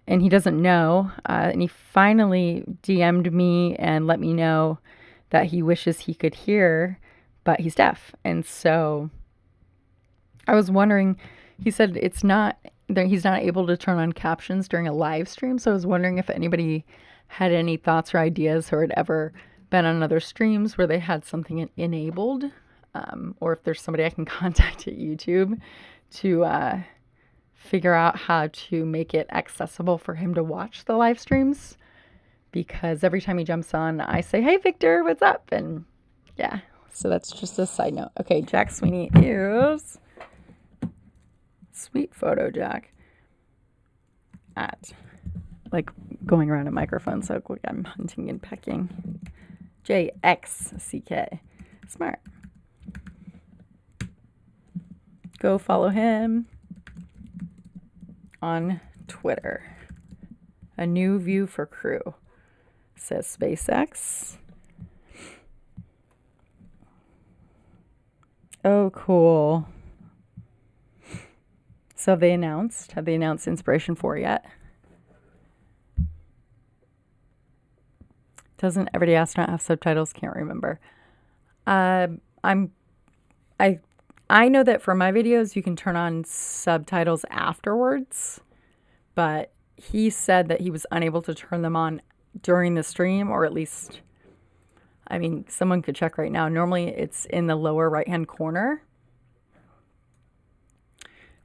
Speaker 1: And he doesn't know. And he finally DM'd me and let me know that he wishes he could hear, but he's deaf. And so I was wondering, he said he's not able to turn on captions during a live stream. So I was wondering if anybody had any thoughts or ideas or had ever been on other streams where they had something enabled, or if there's somebody I can contact at YouTube to figure out how to make it accessible for him to watch the live streams. Because every time he jumps on, I say, hey, Victor, what's up? And yeah, so that's just a side note. Okay, Jack Sweeney is... Sweet photo, Jack. At, like, going around a microphone, so I'm hunting and pecking. JXCK. Smart. Go follow him on Twitter. A new view for crew. Says SpaceX. Oh, cool. So have they announced Inspiration 4 yet? Doesn't Everyday Astronaut have subtitles? Can't remember. I know that for my videos you can turn on subtitles afterwards, but he said that he was unable to turn them on during the stream, or at least, I mean, someone could check right now. Normally it's in the lower right-hand corner.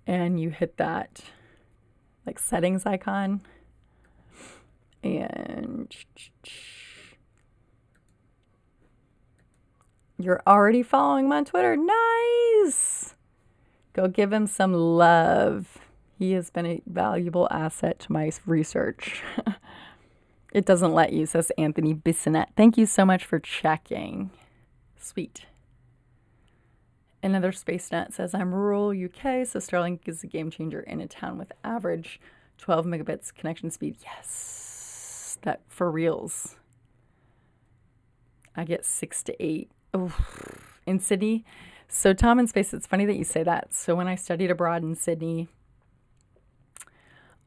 Speaker 1: And you hit that, like, settings icon. And you're already following him on Twitter. Nice! Go give him some love. He has been a valuable asset to my research. It doesn't let you, says Anthony Bissonette. Thank you so much for checking. Sweet. Another SpaceNet says, I'm rural UK, so Starlink is a game changer in a town with average 12 megabits connection speed. Yes, that for reals. I get 6 to 8 in Sydney. So Tom in Space, it's funny that you say that. So when I studied abroad in Sydney,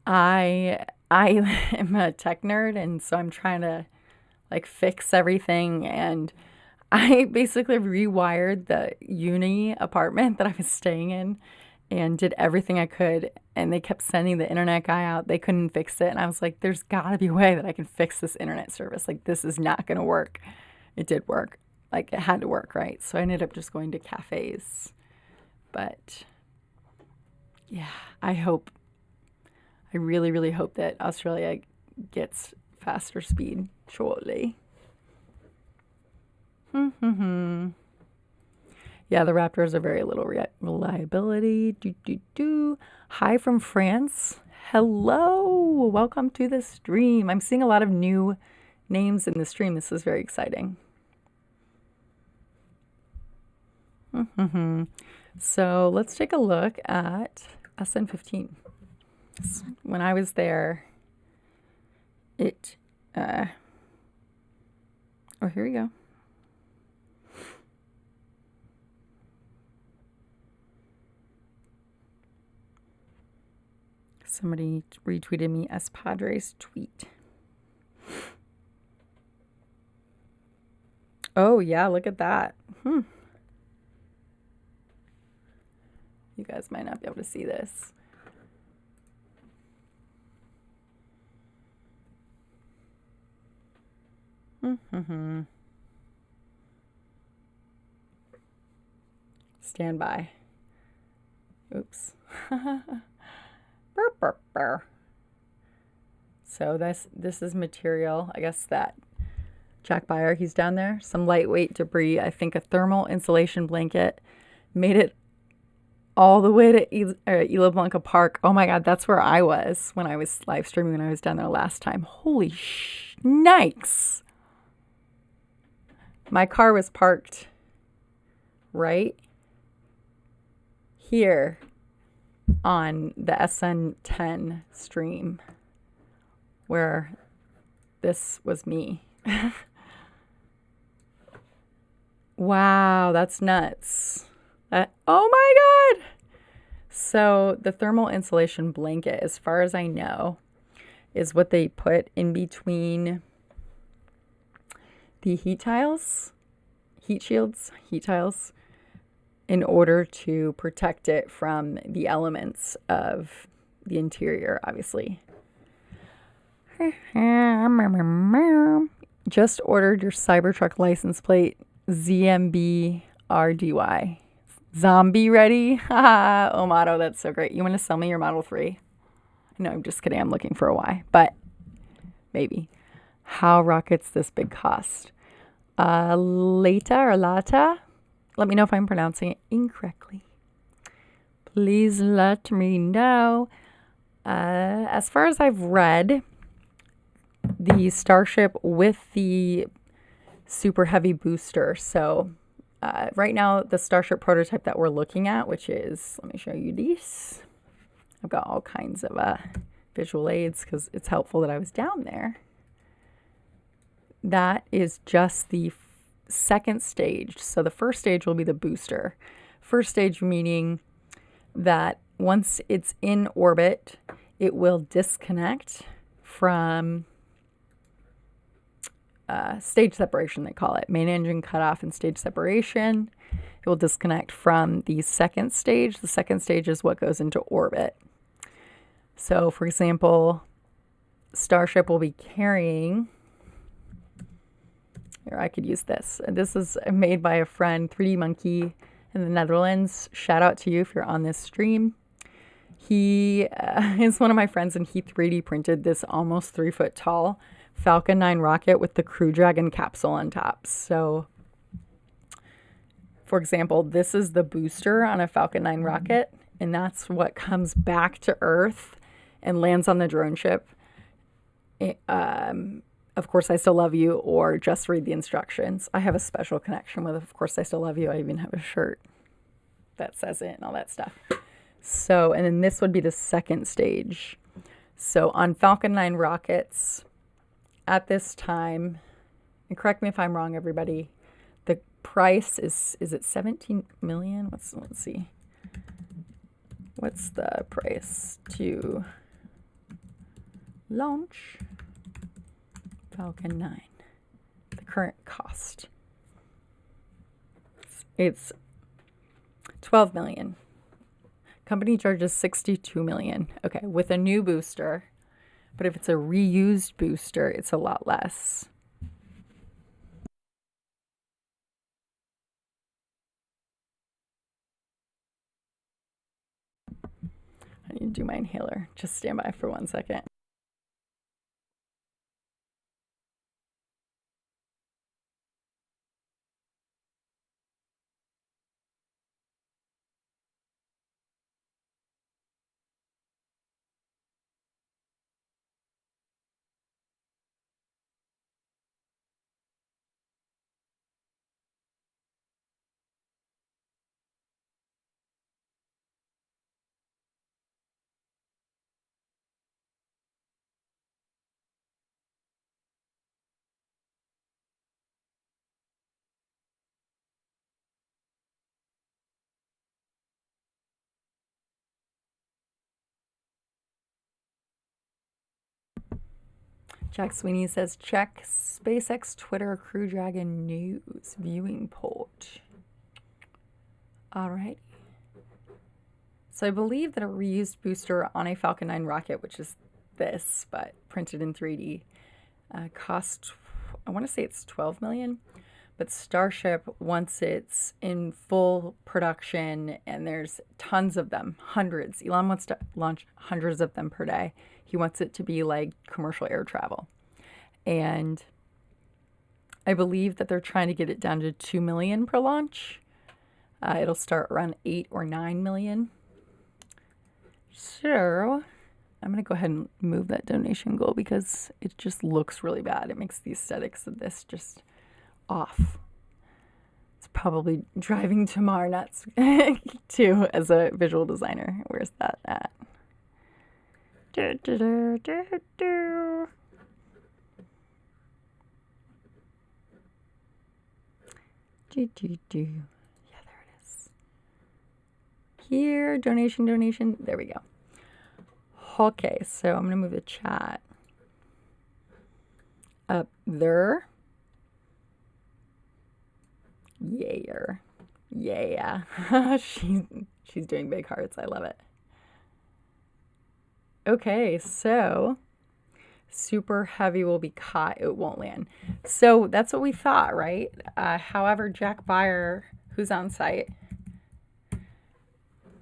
Speaker 1: I am a tech nerd, and so I'm trying to, like, fix everything, and I basically rewired the uni apartment that I was staying in, and did everything I could. And they kept sending the internet guy out. They couldn't fix it. And I was like, there's got to be a way that I can fix this internet service. Like, this is not going to work. It did work. Like, it had to work, right? So I ended up just going to cafes. But yeah, I really, really hope that Australia gets faster speed shortly. Yeah, the Raptors are very little reliability. Hi from France. Hello. Welcome to the stream. I'm seeing a lot of new names in the stream. This is very exciting. So let's take a look at SN15. When I was there, oh, here we go. Somebody retweeted me S Padres tweet. Oh, yeah, look at that. You guys might not be able to see this. Stand by. Oops. So this is material. I guess that Jack Byer, he's down there. Some lightweight debris. I think a thermal insulation blanket made it all the way to Isla Blanca Park. Oh my God, that's where I was when I was live streaming when I was down there last time. Holy nikes. My car was parked right here on the SN10 stream where this was me. Wow, that's nuts. Oh my God. So the thermal insulation blanket, as far as I know, is what they put in between the heat tiles, in order to protect it from the elements of the interior, obviously. Just ordered your Cybertruck license plate, ZMBRDY. Zombie ready? Haha, Omato, that's so great. You want to sell me your Model 3? No, I'm just kidding. I'm looking for a Y, but maybe. How rockets this big cost? Lata. Let me know if I'm pronouncing it incorrectly. Please let me know. As far as I've read, the Starship with the super heavy booster. So right now, the Starship prototype that we're looking at, which is, let me show you these. I've got all kinds of visual aids because it's helpful that I was down there. That is just the second stage. So the first stage will be the booster. First stage meaning that once it's in orbit, it will disconnect from stage separation, they call it. Main engine cutoff and stage separation. It will disconnect from the second stage. The second stage is what goes into orbit. So, for example, Starship will be carrying... Here, I could use this. This is made by a friend, 3D Monkey in the Netherlands. Shout out to you if you're on this stream. He is one of my friends, and he 3D printed this almost 3 foot tall Falcon 9 rocket with the Crew Dragon capsule on top. So, for example, this is the booster on a Falcon 9 rocket, and that's what comes back to Earth and lands on the drone ship. Of Course I Still Love You, or Just Read the Instructions. I have a special connection with Of Course I Still Love You. I even have a shirt that says it and all that stuff. So, and then this would be the second stage. So on Falcon 9 rockets, at this time, and correct me if I'm wrong, everybody, the price is it 17 million? Let's see. What's the price to launch Falcon 9? The current cost. It's 12 million. Company charges $62 million. Okay, with a new booster. But if it's a reused booster, it's a lot less. I need to do my inhaler. Just stand by for 1 second. Jack Sweeney says, check SpaceX Twitter Crew Dragon news viewing port. All right. So I believe that a reused booster on a Falcon 9 rocket, which is this, but printed in 3D, cost, I want to say it's $12 million. But Starship, once it's in full production and there's tons of them, hundreds, Elon wants to launch hundreds of them per day. He wants it to be like commercial air travel. And I believe that they're trying to get it down to 2 million per launch. It'll start around 8 or 9 million. So I'm going to go ahead and move that donation goal because it just looks really bad. It makes the aesthetics of this just off. It's probably driving Tamar nuts too as a visual designer. Where's that at? Yeah, there it is. Here, donation. There we go. Okay, so I'm going to move the chat up there. Yeah. She's doing big hearts. I love it. Okay, so super heavy will be caught. It won't land. So that's what we thought, right? However, Jack Beyer, who's on site,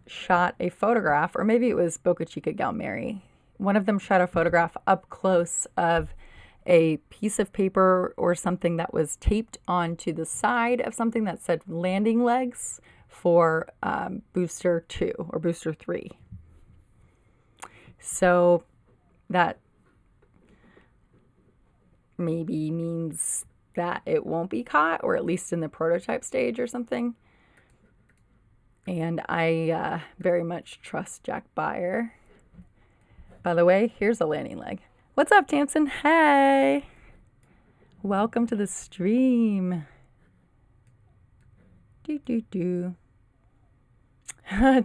Speaker 1: shot a photograph, or maybe it was Boca Chica Galmary. One of them shot a photograph up close of a piece of paper or something that was taped onto the side of something that said landing legs for booster 2 or booster 3. So that maybe means that it won't be caught, or at least in the prototype stage or something. And I very much trust Jack Beyer. By the way, here's a landing leg. What's up, Tanson? Hey! Welcome to the stream.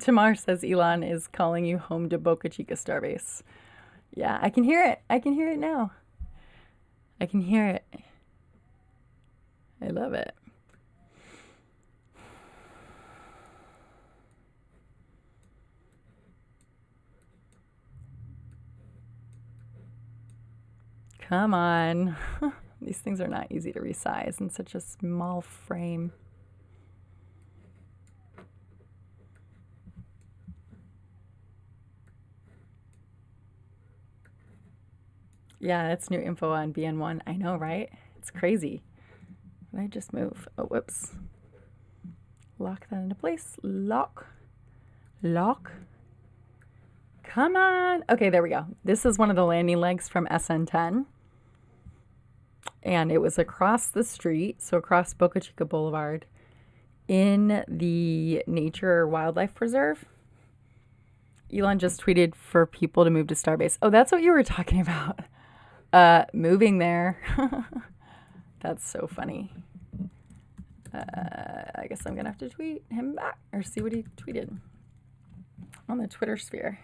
Speaker 1: Tamar says Elon is calling you home to Boca Chica Starbase. Yeah, I can hear it. I can hear it now. I can hear it. I love it. Come on. These things are not easy to resize in such a small frame. Yeah, that's new info on BN1. I know, right? It's crazy. Did I just move? Oh, whoops. Lock that into place. Lock. Come on. Okay, there we go. This is one of the landing legs from SN10. And it was across the street, so across Boca Chica Boulevard, in the Nature Wildlife Preserve. Elon just tweeted for people to move to Starbase. Oh, that's what you were talking about. Moving there. That's so funny. I guess I'm going to have to tweet him back or see what he tweeted on the Twitter sphere.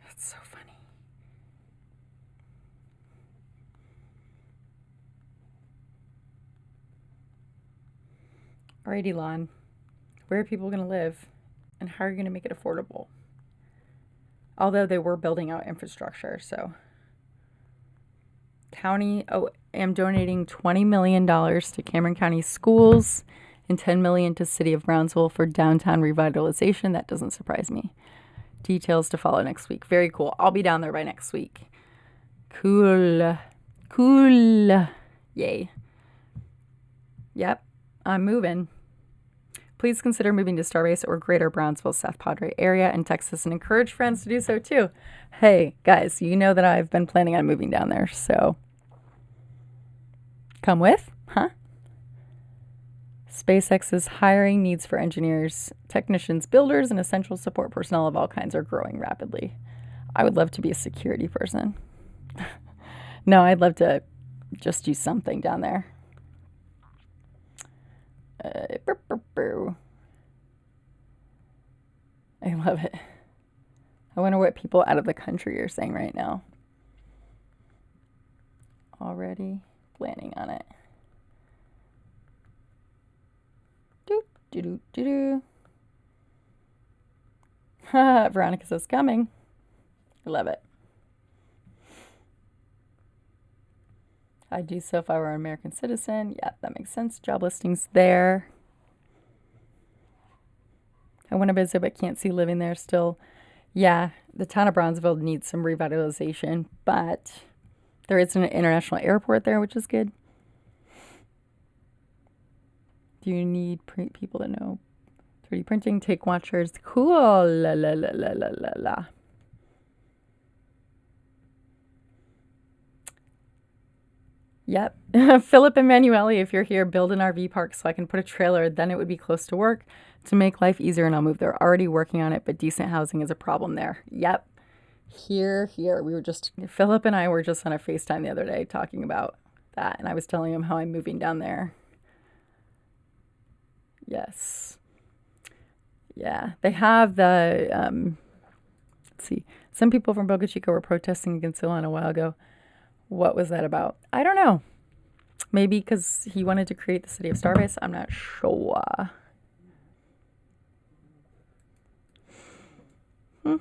Speaker 1: That's so funny. All right, Elon. Where are people going to live? And how are you going to make it affordable? Although they were building out infrastructure, so. County, am donating $20 million to Cameron County schools and $10 million to City of Brownsville for downtown revitalization. That doesn't surprise me. Details to follow next week. Very cool. I'll be down there by next week. Cool. Yay. Yep, I'm moving. Please consider moving to Starbase or Greater Brownsville, South Padre area in Texas and encourage friends to do so too. Hey, guys, you know that I've been planning on moving down there, so come with, huh? SpaceX's hiring needs for engineers, technicians, builders, and essential support personnel of all kinds are growing rapidly. I would love to be a security person. No, I'd love to just do something down there. I love it. I wonder what people out of the country are saying right now. Already planning on it. Veronica says coming. I love it. I'd do so if I were an American citizen. Yeah, that makes sense. Job listings there. I want to visit but can't see living there still. Yeah, the town of Brownsville needs some revitalization, but there is an international airport there, which is good. Do you need people to know 3D printing? Take watchers. Cool. La la la la la la la. Yep. Philip Emanuele, if you're here, build an RV park so I can put a trailer. Then it would be close to work to make life easier and I'll move there. Already working on it, but decent housing is a problem there. Yep. Here. Philip and I were just on a FaceTime the other day talking about that. And I was telling him how I'm moving down there. Yes. Yeah. They have the, let's see. Some people from Boca Chica were protesting against Elon a while ago. What was that about? I don't know. Maybe because he wanted to create the city of Starbase. I'm not sure. I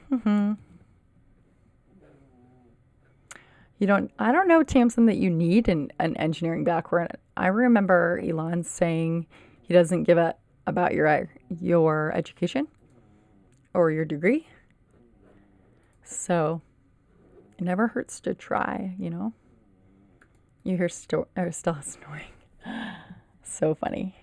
Speaker 1: don't know, Tamsin, that you need an engineering background. I remember Elon saying he doesn't give a about your education or your degree. So it never hurts to try, you know. You hear Stella snoring. So funny.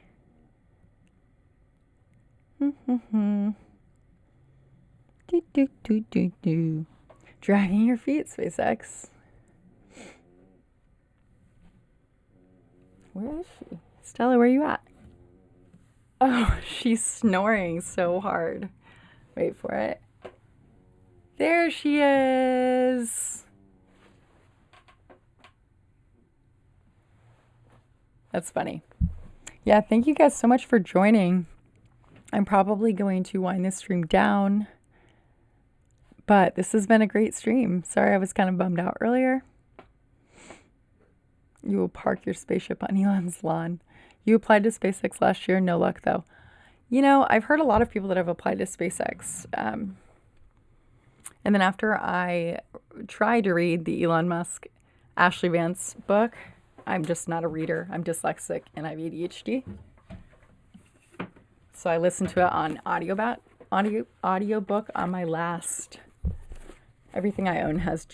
Speaker 1: Dragging your feet, SpaceX. Where is she? Stella, where are you at? Oh, she's snoring so hard. Wait for it. There she is. That's funny. Yeah, thank you guys so much for joining. I'm probably going to wind this stream down, but this has been a great stream. Sorry, I was kind of bummed out earlier. You will park your spaceship on Elon's lawn. You applied to SpaceX last year. No luck, though. You know, I've heard a lot of people that have applied to SpaceX. And then after I tried to read the Elon Musk, Ashley Vance book, I'm just not a reader. I'm dyslexic and I have ADHD. So I listened to it on audiobook on my last. Everything I own has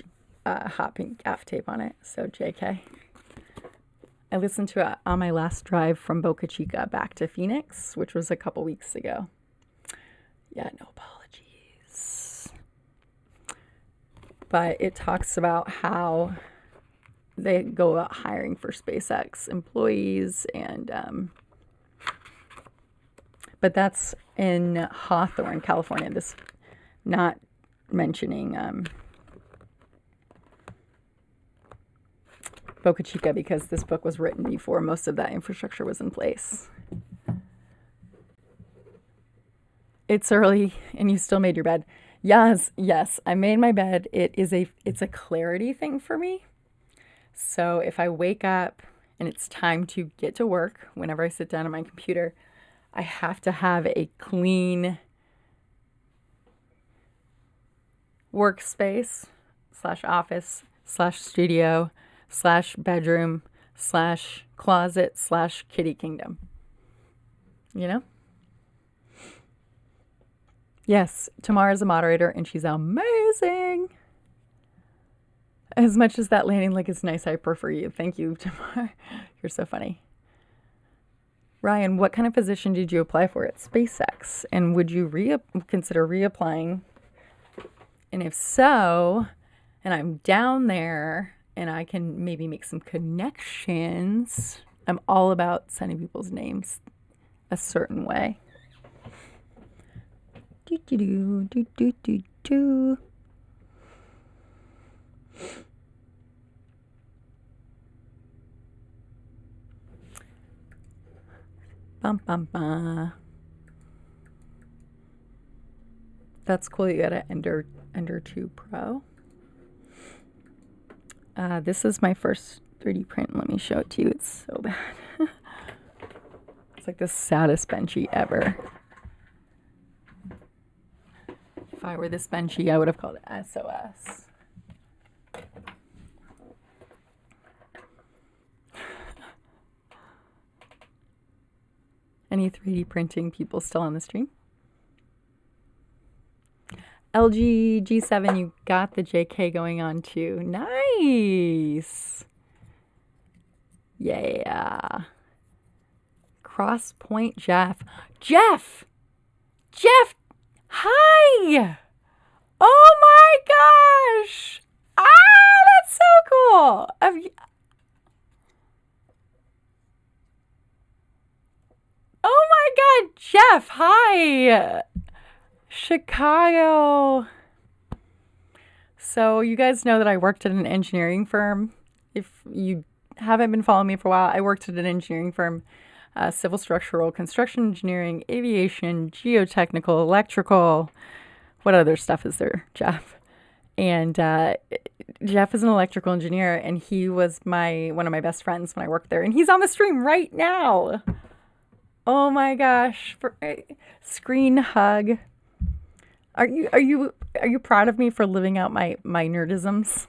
Speaker 1: hot pink gaff tape on it. So JK. I listened to it on my last drive from Boca Chica back to Phoenix, which was a couple weeks ago. Yeah, no apologies. But it talks about how they go about hiring for SpaceX employees and but that's in Hawthorne, California. This not mentioning Boca Chica because this book was written before most of that infrastructure was in place. It's early and you still made your bed. Yes, I made my bed. It's a clarity thing for me. So if I wake up and it's time to get to work, whenever I sit down at my computer, I have to have a clean workspace / office / studio / bedroom / closet / kitty kingdom. You know? Yes, Tamara's a moderator and she's amazing. As much as that landing link is nice, I prefer you. Thank you, Tamara. You're so funny. Ryan, what kind of position did you apply for at SpaceX? And would you consider reapplying? And if so, and I'm down there and I can maybe make some connections, I'm all about sending people's names a certain way. Do do do do do do do. Bum bum bum. That's cool. You got an Ender 2 Pro. This is my first 3D print. Let me show it to you. It's so bad. It's like the saddest benchy ever. If I were this benchy, I would have called it SOS. Any 3D printing people still on the stream? LG G7, you got the JK going on too. Nice. Yeah. Cross Point Jeff. Jeff! Hi! Oh my gosh! That's so cool! Oh my god, Jeff, hi! Chicago. So you guys know that I worked at an engineering firm. If you haven't been following me for a while, I worked at an engineering firm, civil structural, construction engineering, aviation, geotechnical, electrical. What other stuff is there, Jeff? And Jeff is an electrical engineer, and he was one of my best friends when I worked there. And he's on the stream right now. Oh my gosh! Screen hug. Are you proud of me for living out my nerdisms?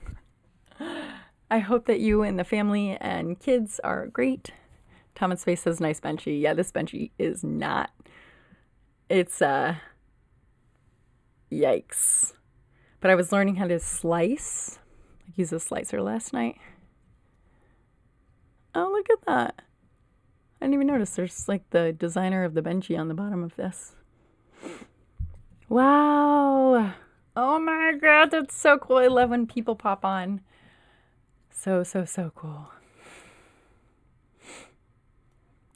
Speaker 1: I hope that you and the family and kids are great. Thomas Space says nice benchy. Yeah, this benchy is not. It's yikes. But I was learning how to slice. I used a slicer last night. Oh, look at that. I didn't even notice there's like the designer of the benchy on the bottom of this. Wow. Oh my god, that's so cool. I love when people pop on. So cool.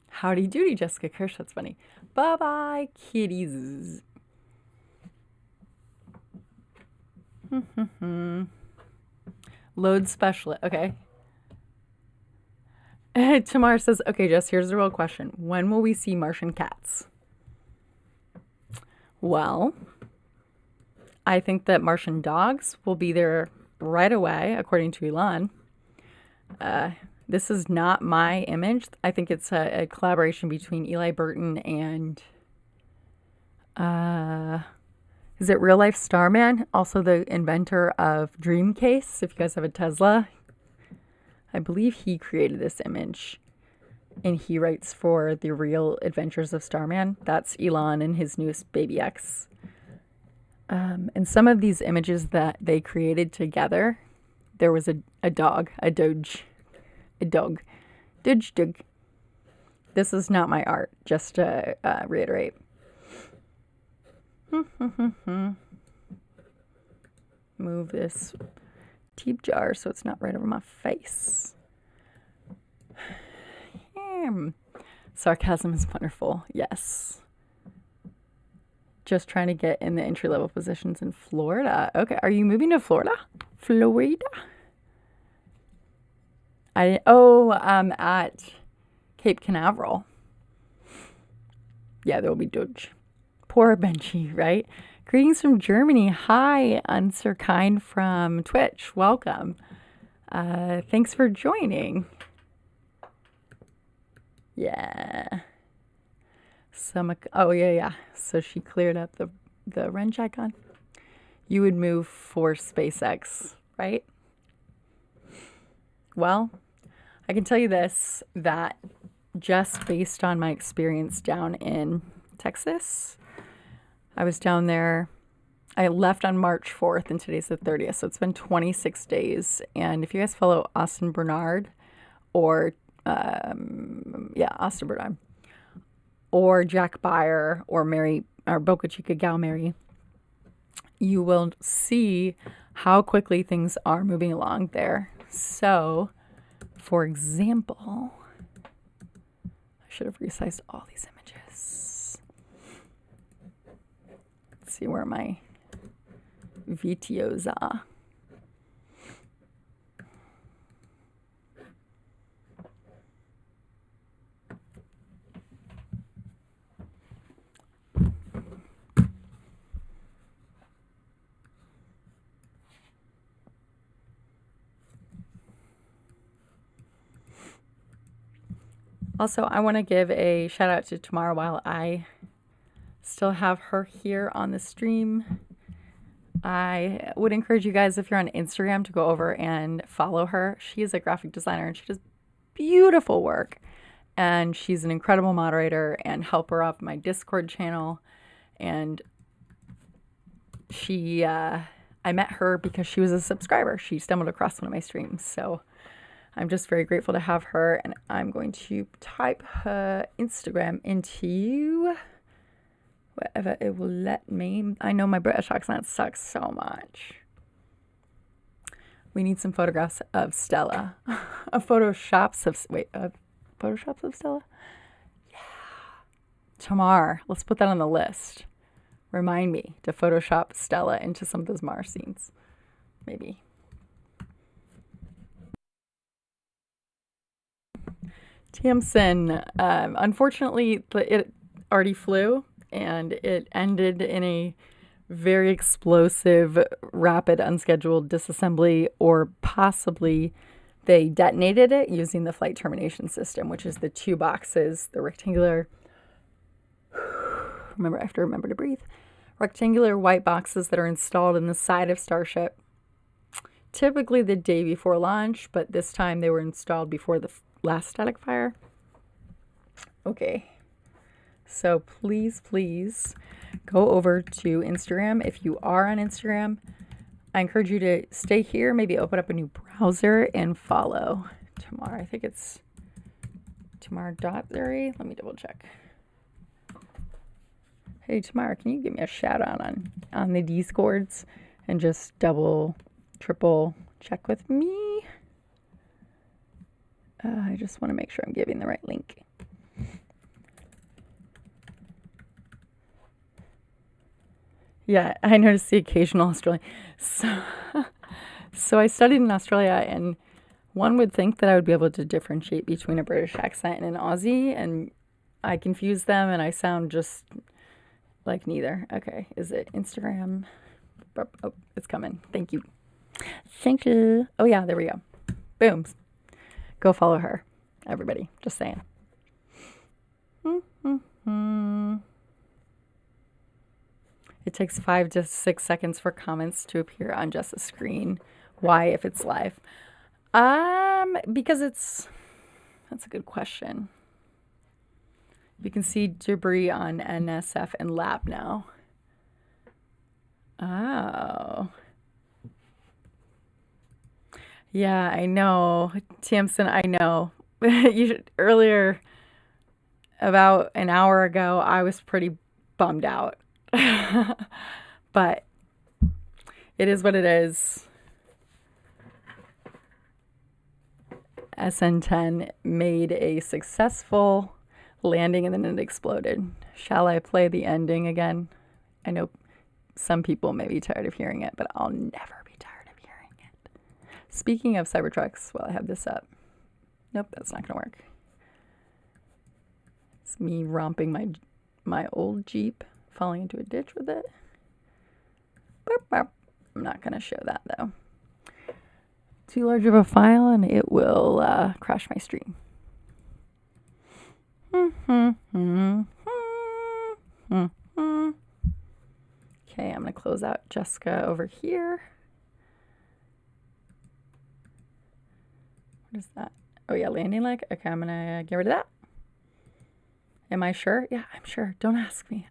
Speaker 1: Howdy doody, Jessica Kirsh. That's funny. Bye-bye, kitties. Load specialist. Okay. Tamar says, okay, Jess, here's the real question. When will we see Martian cats? Well, I think that Martian dogs will be there right away, according to Elon. This is not my image. I think it's a collaboration between Eli Burton and, is it Real Life Starman? Also the inventor of Dreamcase. If you guys have a Tesla, I believe he created this image. And he writes for The Real Adventures of Starman. That's Elon and his newest Baby X. And some of these images that they created together, there was a dog, a doge. This is not my art, just to reiterate. Move this teep jar so it's not right over my face. Sarcasm is wonderful. Yes. Just trying to get in the entry-level positions in Florida. Okay, are you moving to Florida? At Cape Canaveral. Yeah, there will be Doge. Poor Benchy, right? Greetings from Germany. Hi, Unserkind from Twitch. Welcome. Thanks for joining. Yeah. Oh, yeah. So she cleared up the wrench icon. you would move for SpaceX, right? Well, I can tell you this, that just based on my experience down in Texas, I was down there. I left on March 4th and today's the 30th, so it's been 26 days. And if you guys follow Austin Bernard or, Austin Bernard, or Jack Byer or Mary, or Boca Chica Gal Mary, you will see how quickly things are moving along there. So, for example, I should have resized all these images. Let's see where my VTOs are. Also, I want to give a shout out to Tamara while I still have her here on the stream. I would encourage you guys, if you're on Instagram, to go over and follow her. She is a graphic designer and she does beautiful work. And she's an incredible moderator and helper of my Discord channel. And I met her because she was a subscriber. She stumbled across one of my streams. So I'm just very grateful to have her, and I'm going to type her Instagram into whatever it will let me. I know my British accent sucks so much. We need some photographs of Stella. Photoshops of Stella? Yeah. Tamar, let's put that on the list. Remind me to Photoshop Stella into some of those Mars scenes. Maybe. Tamsin, unfortunately, it already flew, and it ended in a very explosive, rapid, unscheduled disassembly, or possibly they detonated it using the flight termination system, which is the two boxes, the rectangular, I have to remember to breathe, rectangular white boxes that are installed in the side of Starship, typically the day before launch, but this time they were installed before the last static fire. Okay, so please go over to Instagram. If you are on Instagram, I encourage you to stay here, maybe open up a new browser and follow Tamar. I think it's Tamar.Zuri. Let me double check. Hey Tamar, can you give me a shout out on the Discords and just double, triple check with me? I just want to make sure I'm giving the right link. Yeah, I noticed the occasional Australian. So I studied in Australia, and one would think that I would be able to differentiate between a British accent and an Aussie, and I confuse them, and I sound just like neither. Okay, is it Instagram? Oh, it's coming. Thank you. Thank you. Oh yeah, there we go. Boom. Go follow her, everybody. Just saying. It takes 5 to 6 seconds for comments to appear on just a screen. Why, if it's live? Because that's a good question. You can see debris on NSF and lab now. Oh. Yeah, I know. Tamsin, I know. Earlier, about an hour ago, I was pretty bummed out. But it is what it is. SN10 made a successful landing and then it exploded. Shall I play the ending again? I know some people may be tired of hearing it, but I'll never be tired of hearing it. Speaking of Cybertrucks, while I have this up. Nope, that's not going to work. It's me romping my old Jeep, falling into a ditch with it. Burp, burp. I'm not going to show that, though. Too large of a file, and it will crash my stream. Okay, I'm going to close out Jessica over here. What is that? Oh yeah, landing leg. Okay, I'm gonna get rid of that. Am I sure? Yeah, I'm sure. Don't ask me.